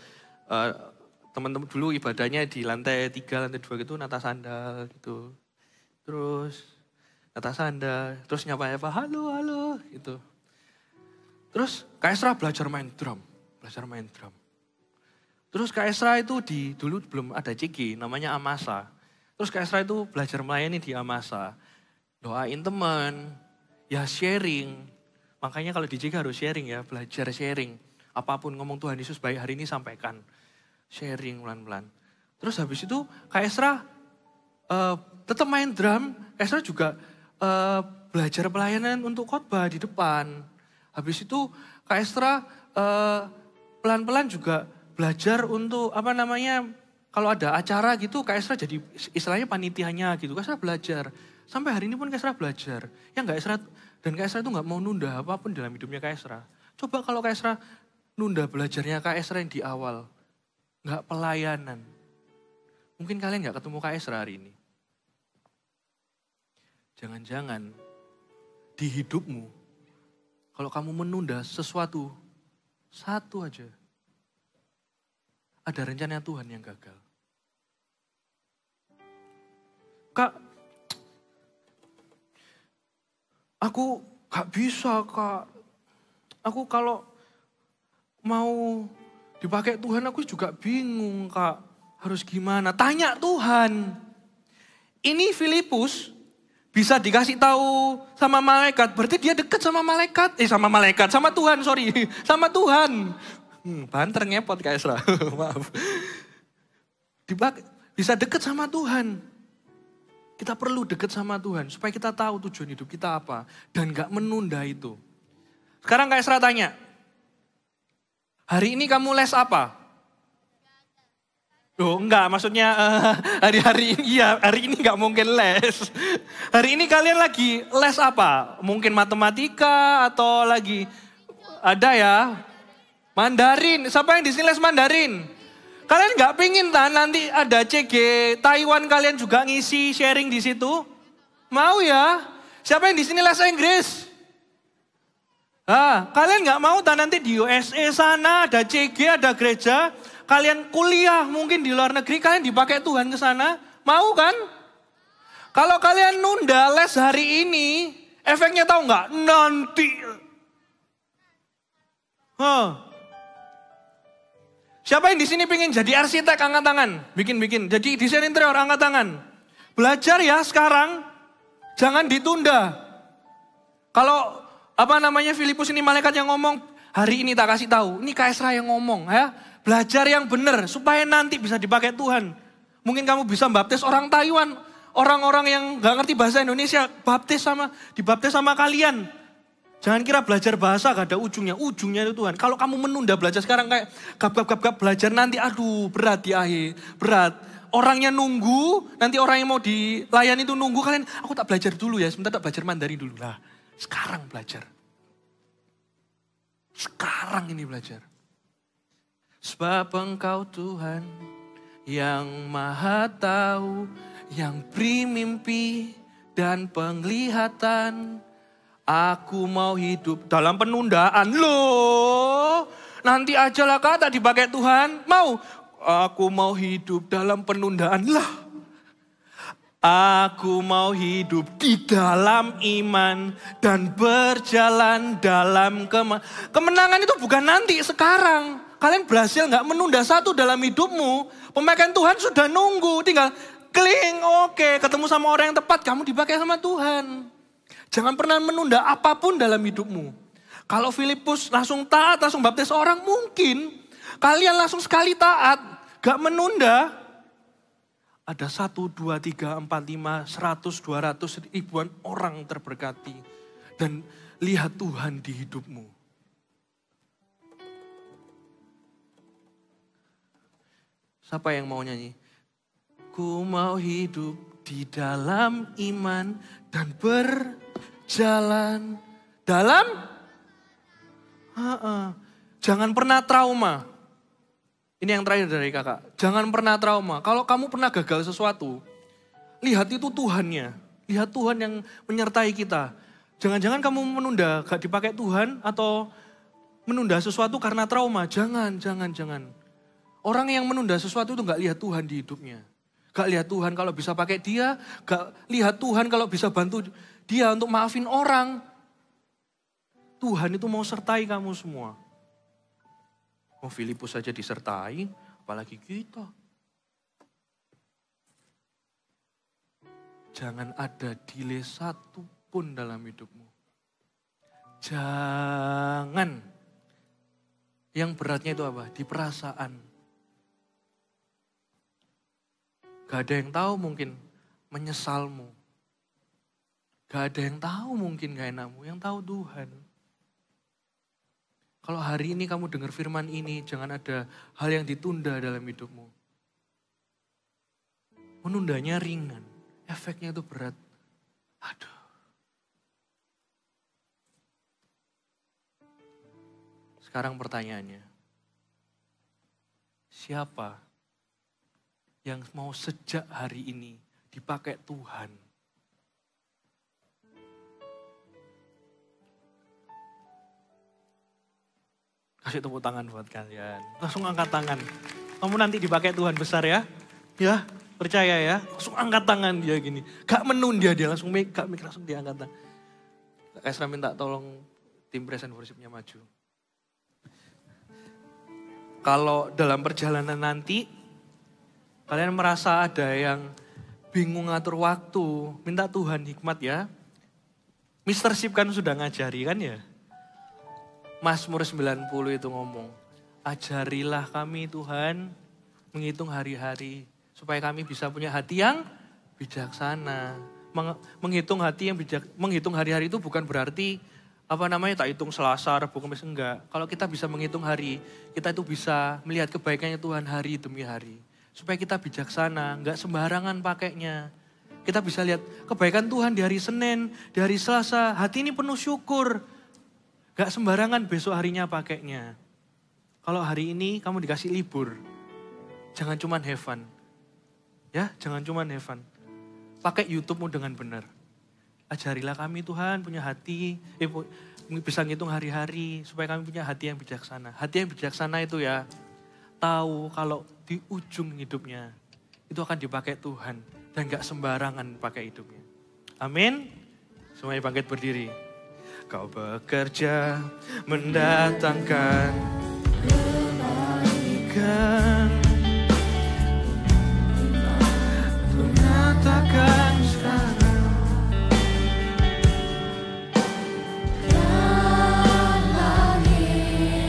teman-teman dulu ibadahnya di lantai 3, lantai 2 gitu, nata sandal gitu. Terus nata sandal, terus nyapa-nyapa, halo, gitu. Terus Kak Esra belajar main drum. Terus Kak Esra itu dulu belum ada CG, namanya Amasa. Terus Kak Esra itu belajar melayani di Amasa. Doain teman, ya sharing. Makanya kalau di CG harus sharing ya, belajar sharing. Apapun ngomong Tuhan Yesus baik hari ini sampaikan. Sharing pelan-pelan. Terus habis itu Kak Esra tetap main drum. Kak Esra juga belajar pelayanan untuk khotbah di depan. Habis itu Kak Esra pelan-pelan juga belajar untuk kalau ada acara gitu Kak Esra jadi istilahnya panitianya gitu. Kak Esra belajar. Sampai hari ini pun Kak Esra belajar. Kak Esra itu gak mau nunda apapun dalam hidupnya Kak Esra. Coba kalau Kak Esra nunda belajarnya Kak Esra yang di awal. Gak pelayanan. Mungkin kalian gak ketemu Kak Esra hari ini. Jangan-jangan di hidupmu, kalau kamu menunda sesuatu, satu aja. Ada rencana Tuhan yang gagal. Kak, aku gak bisa kak. Aku kalau mau dipakai Tuhan aku juga bingung kak. Harus gimana? Tanya Tuhan. Ini Filipus bisa dikasih tahu sama malaikat. Berarti dia dekat sama malaikat. Sama Tuhan, sorry. Sama Tuhan. Banter ngepot Kak Esra. Maaf. Bisa dekat sama Tuhan. Kita perlu dekat sama Tuhan. Supaya kita tahu tujuan hidup kita apa. Dan gak menunda itu. Sekarang Kak Esra tanya. Hari ini kamu les apa? Oh enggak, maksudnya hari ini gak mungkin les. Hari ini kalian lagi les apa? Mungkin matematika atau lagi ada ya? Mandarin, siapa yang di sini les Mandarin? Kalian gak pingin nanti ada CG Taiwan kalian juga ngisi sharing di situ? Mau ya? Siapa yang di sini les Inggris? Kalian gak mau nanti di USA sana ada CG, ada gereja. Kalian kuliah mungkin di luar negeri, kalian dipakai Tuhan ke sana. Mau kan? Kalau kalian nunda les hari ini, efeknya tahu nggak? Nanti. Siapa yang di sini pengen jadi arsitek angkat tangan? Bikin. Jadi desain interior angkat tangan. Belajar ya sekarang. Jangan ditunda. Kalau Filipus ini malaikat yang ngomong, hari ini tak kasih tahu. Ini Kak Esra yang ngomong ya. Belajar yang benar supaya nanti bisa dipakai Tuhan. Mungkin kamu bisa baptis orang Taiwan, orang-orang yang gak ngerti bahasa Indonesia, dibaptis sama kalian. Jangan kira belajar bahasa gak ada ujungnya itu Tuhan. Kalau kamu menunda belajar sekarang kayak gap belajar nanti, aduh berat di akhir, berat. Orangnya nunggu, nanti orang yang mau dilayani itu nunggu, kalian aku tak belajar dulu ya, sebentar tak belajar Mandarin dulu. Lah, sekarang belajar. Sekarang ini belajar. Sebab Engkau Tuhan yang maha tahu, yang beri mimpi dan penglihatan. Aku mau hidup dalam penundaan. Loh, nanti aja lah kak tak dipakai Tuhan. Mau? Aku mau hidup dalam penundaan lah. Aku mau hidup di dalam iman dan berjalan dalam kemenangan itu bukan nanti, sekarang. Kalian berhasil gak menunda satu dalam hidupmu, pemakaian Tuhan sudah nunggu, tinggal kling, oke, ketemu sama orang yang tepat, kamu dipakai sama Tuhan. Jangan pernah menunda apapun dalam hidupmu. Kalau Filipus langsung taat, langsung baptis orang, mungkin kalian langsung sekali taat, gak menunda. Ada 1, 2, 3, 4, 5, 100, 200, ribuan orang terberkati. Dan lihat Tuhan di hidupmu. Siapa yang mau nyanyi? Ku mau hidup di dalam iman dan berjalan dalam jangan pernah trauma. Ini yang terakhir dari kakak. Jangan pernah trauma. Kalau kamu pernah gagal sesuatu, lihat itu Tuhannya. Lihat Tuhan yang menyertai kita. Jangan-jangan kamu menunda, gak dipakai Tuhan atau menunda sesuatu karena trauma. Jangan. Orang yang menunda sesuatu itu gak lihat Tuhan di hidupnya. Gak lihat Tuhan kalau bisa pakai dia. Gak lihat Tuhan kalau bisa bantu dia untuk maafin orang. Tuhan itu mau sertai kamu semua. Oh, Filipus saja disertai, apalagi kita. Jangan ada delay satu pun dalam hidupmu. Jangan. Yang beratnya itu apa? Di perasaan. Gak ada yang tahu mungkin menyesalmu. Gak ada yang tahu mungkin gak enakmu. Yang tahu Tuhan. Kalau hari ini kamu dengar firman ini, jangan ada hal yang ditunda dalam hidupmu. Menundanya ringan, efeknya itu berat. Aduh. Sekarang pertanyaannya, siapa yang mau sejak hari ini dipakai Tuhan? Kasih tepuk tangan buat kalian. Langsung angkat tangan. Kamu nanti dipakai Tuhan besar ya. Ya, percaya ya. Langsung angkat tangan dia gini. Gak menunda dia, langsung langsung dia angkat tangan. Kak Esra minta tolong tim present worship-nya maju. Kalau dalam perjalanan nanti, kalian merasa ada yang bingung ngatur waktu, minta Tuhan hikmat ya. Mr. Sip kan sudah ngajari kan ya. Mazmur 90 itu ngomong, ajarilah kami Tuhan menghitung hari-hari. Supaya kami bisa punya hati yang bijaksana. Menghitung hari-hari itu bukan berarti tak hitung Selasa, Rabu, Kamis, enggak. Kalau kita bisa menghitung hari, kita itu bisa melihat kebaikannya Tuhan hari demi hari. Supaya kita bijaksana, enggak sembarangan pakainya. Kita bisa lihat kebaikan Tuhan di hari Senin, di hari Selasa, hati ini penuh syukur. Gak sembarangan besok harinya pakainya. Kalau hari ini kamu dikasih libur, jangan cuman have fun. Ya, jangan cuman have fun. Pakai YouTube-mu dengan benar. Ajarilah kami Tuhan punya hati, bisa ngitung hari-hari supaya kami punya hati yang bijaksana. Hati yang bijaksana itu ya, tahu kalau di ujung hidupnya itu akan dipakai Tuhan dan gak sembarangan pakai hidupnya. Amin. Semuanya bangkit berdiri. Kau bekerja mendatangkan kebaikan, menyatakan sekarang dan langit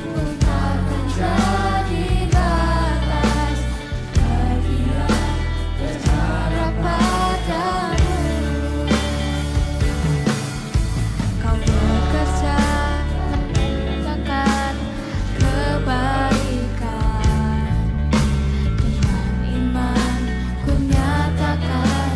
pun takkan jadi batas bagi yang berharap padamu. Kau bekerja mendatangkan kebaikan, dengan iman ku nyatakan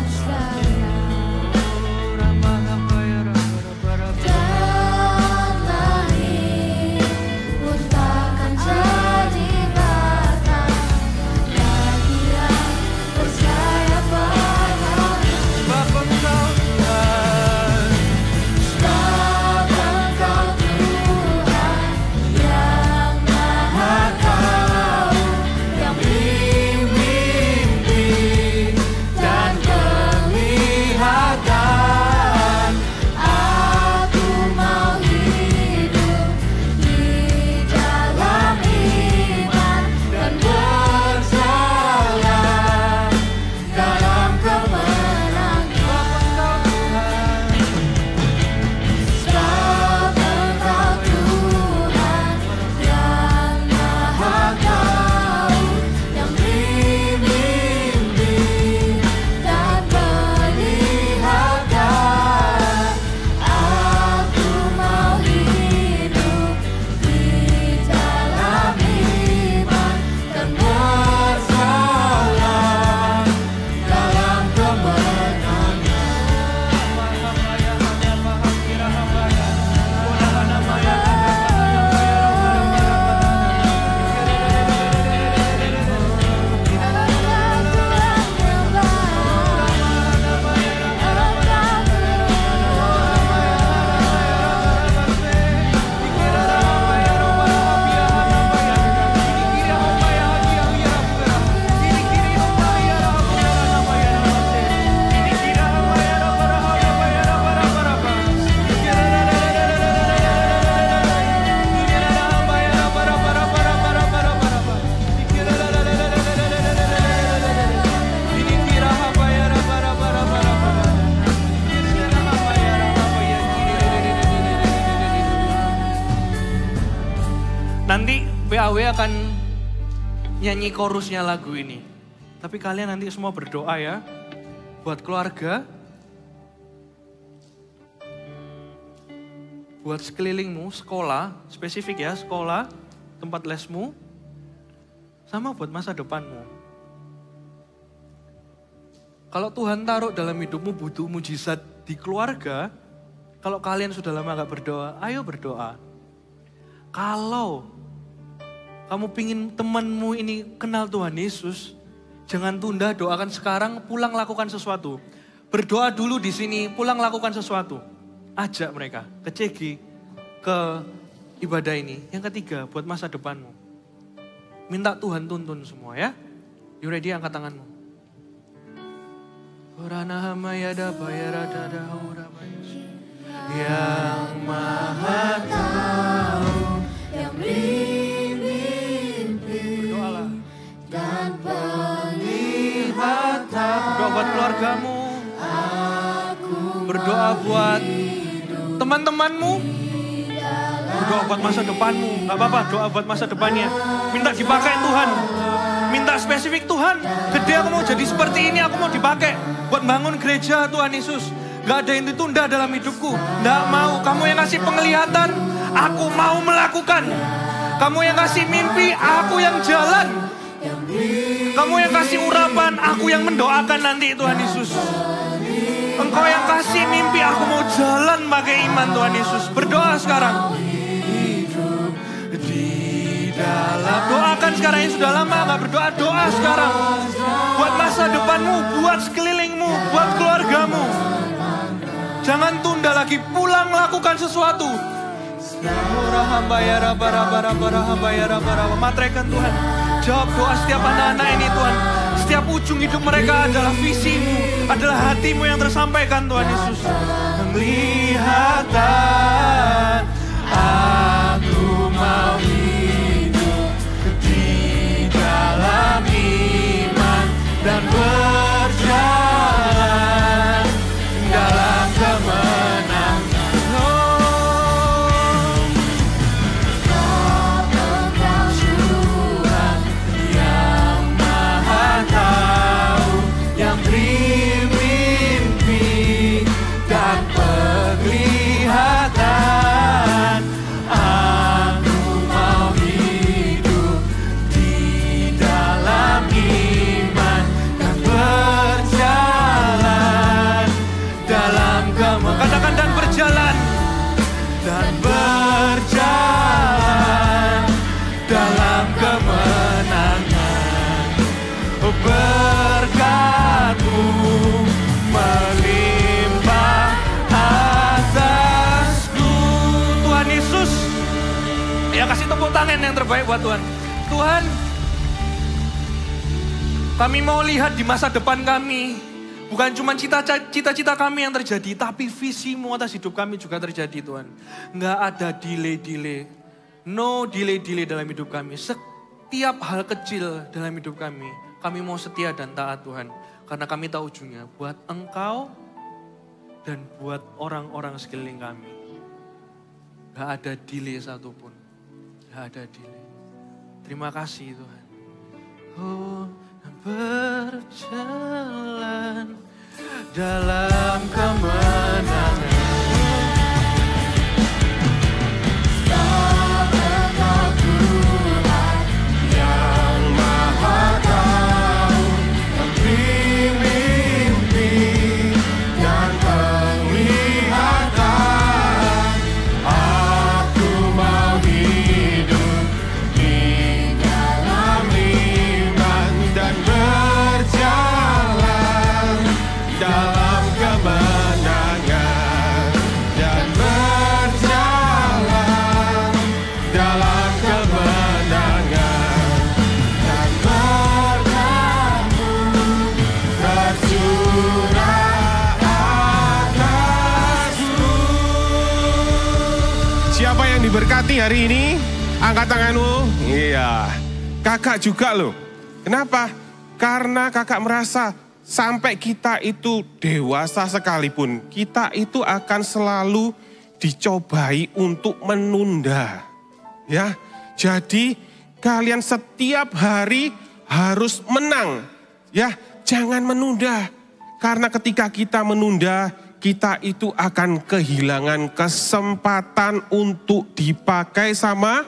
Nanti PAW akan nyanyi chorusnya lagu ini. Tapi kalian nanti semua berdoa ya. Buat keluarga. Buat sekelilingmu, sekolah, spesifik ya, sekolah, tempat lesmu. Sama buat masa depanmu. Kalau Tuhan taruh dalam hidupmu butuh mujizat di keluarga, kalau kalian sudah lama gak berdoa, ayo berdoa. Kalau kamu pingin temanmu ini kenal Tuhan Yesus, jangan tunda, doakan sekarang, pulang lakukan sesuatu. Berdoa dulu di sini, pulang lakukan sesuatu. Ajak mereka ke CG, ke ibadah ini. Yang ketiga, buat masa depanmu. Minta Tuhan tuntun semua ya. You ready, angkat tanganmu. Yang Maha Tahu, yang beri mimpi berdoalah. dan penglihatan. Berdoa buat keluargamu. Berdoa buat teman-temanmu. Berdoa buat masa depanmu. Gak apa-apa, doa buat masa depannya. Minta dipakai Tuhan. Minta spesifik Tuhan. Gede aku mau jadi seperti ini, aku mau dipakai. Buat bangun gereja Tuhan Yesus. Gak ada yang ditunda dalam hidupku. Gak mau, kamu yang ngasih penglihatan, aku mau melakukan. Kamu yang kasih mimpi, aku yang jalan. Kamu yang kasih urapan, aku yang mendoakan nanti Tuhan Yesus. Engkau yang kasih mimpi, aku mau jalan pakai iman Tuhan Yesus. Berdoa sekarang. Di dalam, doakan sekarang yang sudah lama gak berdoa, doa sekarang. Buat masa depanmu, buat sekelilingmu, buat keluargamu. Jangan tunda lagi, pulang lakukan sesuatu. Matraikan Tuhan. Jawab doa setiap anak-anak ini Tuhan. Setiap ujung hidup mereka adalah visimu, adalah hatimu yang tersampaikan Tuhan Yesus. Penglihatan, aku mau hidup di dalam iman dan berjalan dalam kemenangan. Tuhan yang Maha Tahu, yang beri mimpi dan penglihatan. Aku mau hidup di dalam iman dan berjalan dalam kemenangan. Katakan dan berjalan. Dan berjalan dalam kemenangan. Berkat-Mu melimpah atasku. Tuhan Yesus, ya kasih tepuk tangan yang terbaik buat Tuhan. Tuhan, kami mau lihat di masa depan kami. Bukan cuma cita-cita kami yang terjadi, tapi visimu atas hidup kami juga terjadi Tuhan. Nggak ada delay-delay. No delay-delay dalam hidup kami. Setiap hal kecil dalam hidup kami mau setia dan taat Tuhan. Karena kami tahu ujungnya buat Engkau dan buat orang-orang sekeliling kami. Nggak ada delay satupun. Nggak ada delay. Terima kasih Tuhan. Oh, berjalan dalam kemenangan. Yang Maha Tahu, yang beri mimpi dan penglihatan. Aku mau hidup di dalam iman dan berjalan dalam kemenangan. Dan berjalan dalam kemenangan. Dan berkat-Mu tercurah atasku. Siapa yang diberkati hari ini? Angkat tanganmu. Iya. Kakak juga loh. Kenapa? Karena kakak merasa sampai kita itu dewasa sekalipun, kita itu akan selalu dicobai untuk menunda. Ya. Jadi kalian setiap hari harus menang. Ya, jangan menunda. Karena ketika kita menunda, kita itu akan kehilangan kesempatan untuk dipakai sama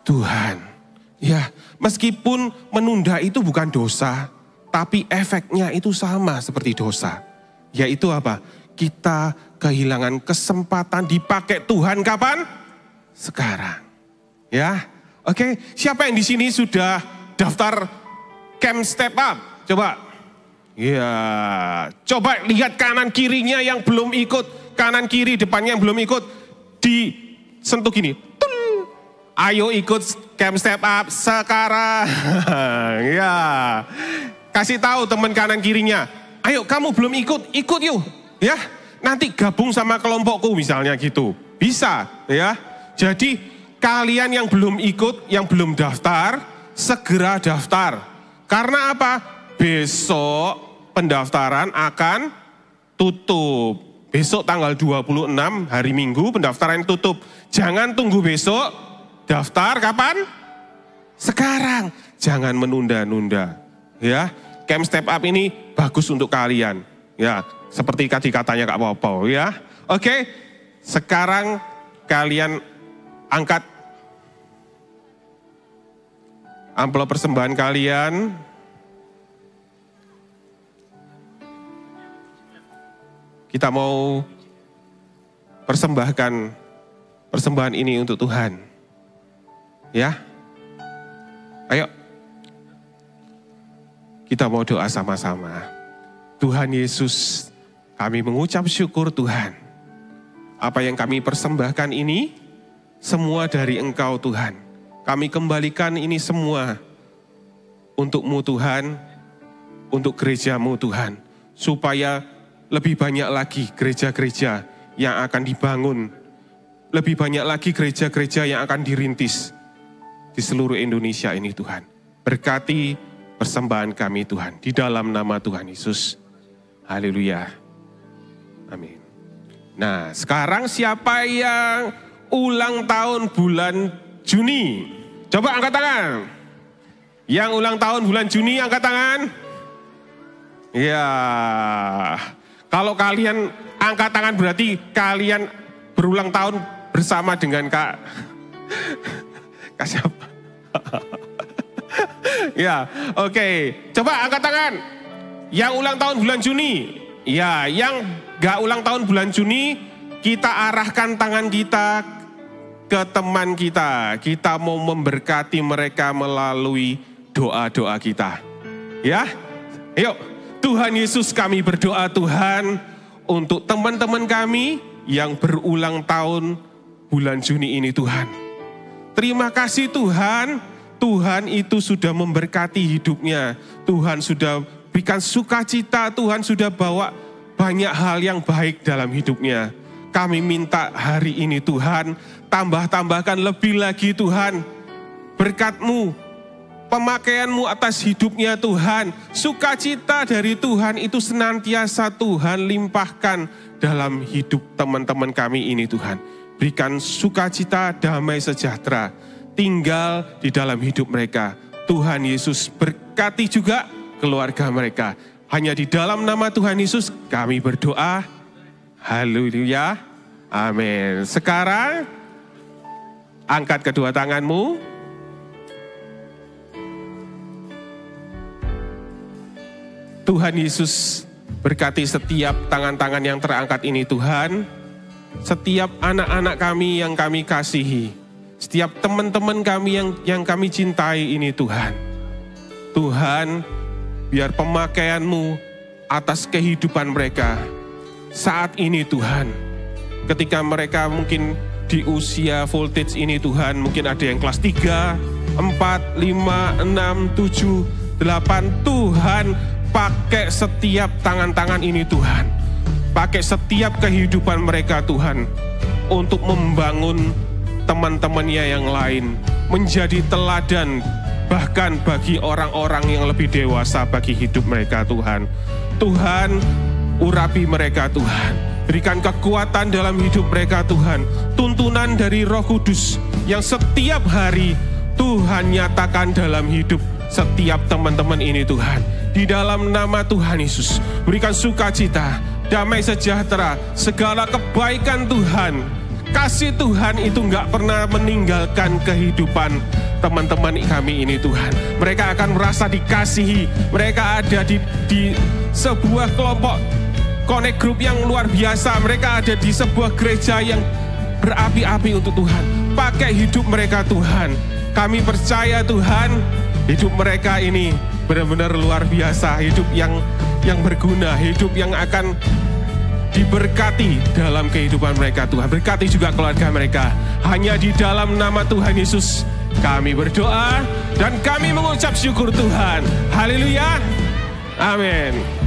Tuhan. Ya, meskipun menunda itu bukan dosa, tapi efeknya itu sama seperti dosa. Yaitu apa? Kita kehilangan kesempatan dipakai Tuhan kapan? Sekarang. Ya, oke. Siapa yang di sini sudah daftar Camp Step Up? Coba. Ya, coba lihat kanan kirinya yang belum ikut, kanan kiri depannya yang belum ikut, disentuh gini. Tul. Ayo ikut Camp Step Up sekarang. Ya, kasih tahu teman kanan kirinya. Ayo kamu belum ikut, ikut yuk. Ya, nanti gabung sama kelompokku misalnya gitu. Bisa, ya. Jadi kalian yang belum ikut, yang belum daftar, segera daftar. Karena apa? Besok pendaftaran akan tutup. Besok tanggal 26 hari Minggu pendaftaran tutup. Jangan tunggu besok, daftar kapan? Sekarang. Jangan menunda-nunda. Ya, Camp Step Up ini bagus untuk kalian. Ya, seperti tadi katanya Kak Popo ya. Oke, sekarang kalian angkat amplop persembahan kalian. Kita mau persembahkan persembahan ini untuk Tuhan. Ya. Ayo. Kita mau doa sama-sama. Tuhan Yesus, kami mengucap syukur Tuhan. Apa yang kami persembahkan ini, semua dari Engkau Tuhan. Kami kembalikan ini semua untuk-Mu Tuhan, untuk gereja-Mu Tuhan. Supaya lebih banyak lagi gereja-gereja yang akan dibangun. Lebih banyak lagi gereja-gereja yang akan dirintis di seluruh Indonesia ini Tuhan. Berkati persembahan kami Tuhan, di dalam nama Tuhan Yesus. Haleluya. Amin. Nah, sekarang siapa yang ulang tahun bulan Juni? Coba angkat tangan. Yang ulang tahun bulan Juni angkat tangan. Ya. Kalau kalian angkat tangan berarti kalian berulang tahun bersama dengan Kak siapa? Ya, oke. Coba angkat tangan. Yang ulang tahun bulan Juni. Ya, yang gak ulang tahun bulan Juni, kita arahkan tangan kita ke teman kita. Kita mau memberkati mereka melalui doa-doa kita. Ya, yuk. Tuhan Yesus, kami berdoa Tuhan untuk teman-teman kami yang berulang tahun bulan Juni ini Tuhan. Terima kasih Tuhan, Tuhan itu sudah memberkati hidupnya. Tuhan sudah berikan sukacita, Tuhan sudah bawa banyak hal yang baik dalam hidupnya. Kami minta hari ini Tuhan, tambahkan lebih lagi Tuhan, berkat-Mu, pemakaian-Mu atas hidupnya Tuhan. Sukacita dari Tuhan itu senantiasa Tuhan limpahkan dalam hidup teman-teman kami ini Tuhan. Berikan sukacita, damai sejahtera tinggal di dalam hidup mereka. Tuhan Yesus berkati juga keluarga mereka. Hanya di dalam nama Tuhan Yesus kami berdoa. Haleluya. Amin. Sekarang angkat kedua tanganmu. Tuhan Yesus berkati setiap tangan-tangan yang terangkat ini Tuhan. Setiap anak-anak kami yang kami kasihi. Setiap teman-teman kami yang kami cintai ini Tuhan. Tuhan, biar pemakaian-Mu atas kehidupan mereka saat ini Tuhan. Ketika mereka mungkin di usia voltage ini Tuhan, mungkin ada yang kelas 3, 4, 5, 6, 7, 8, Tuhan, pakai setiap tangan-tangan ini Tuhan. Pakai setiap kehidupan mereka Tuhan. Untuk membangun teman-temannya yang lain. Menjadi teladan bahkan bagi orang-orang yang lebih dewasa bagi hidup mereka Tuhan. Tuhan, urapi mereka Tuhan. Berikan kekuatan dalam hidup mereka Tuhan. Tuntunan dari Roh Kudus yang setiap hari Tuhan nyatakan dalam hidup setiap teman-teman ini Tuhan. Di dalam nama Tuhan Yesus, berikan sukacita, damai sejahtera, segala kebaikan Tuhan. Kasih Tuhan itu nggak pernah meninggalkan kehidupan teman-teman kami ini Tuhan. Mereka akan merasa dikasihi. Mereka ada di sebuah kelompok connect group yang luar biasa. Mereka ada di sebuah gereja yang berapi-api untuk Tuhan. Pakai hidup mereka Tuhan. Kami percaya Tuhan, hidup mereka ini benar-benar luar biasa. Hidup yang berguna, hidup yang akan diberkati dalam kehidupan mereka Tuhan. Berkati juga keluarga mereka. Hanya di dalam nama Tuhan Yesus kami berdoa dan kami mengucap syukur Tuhan. Haleluya. Amin.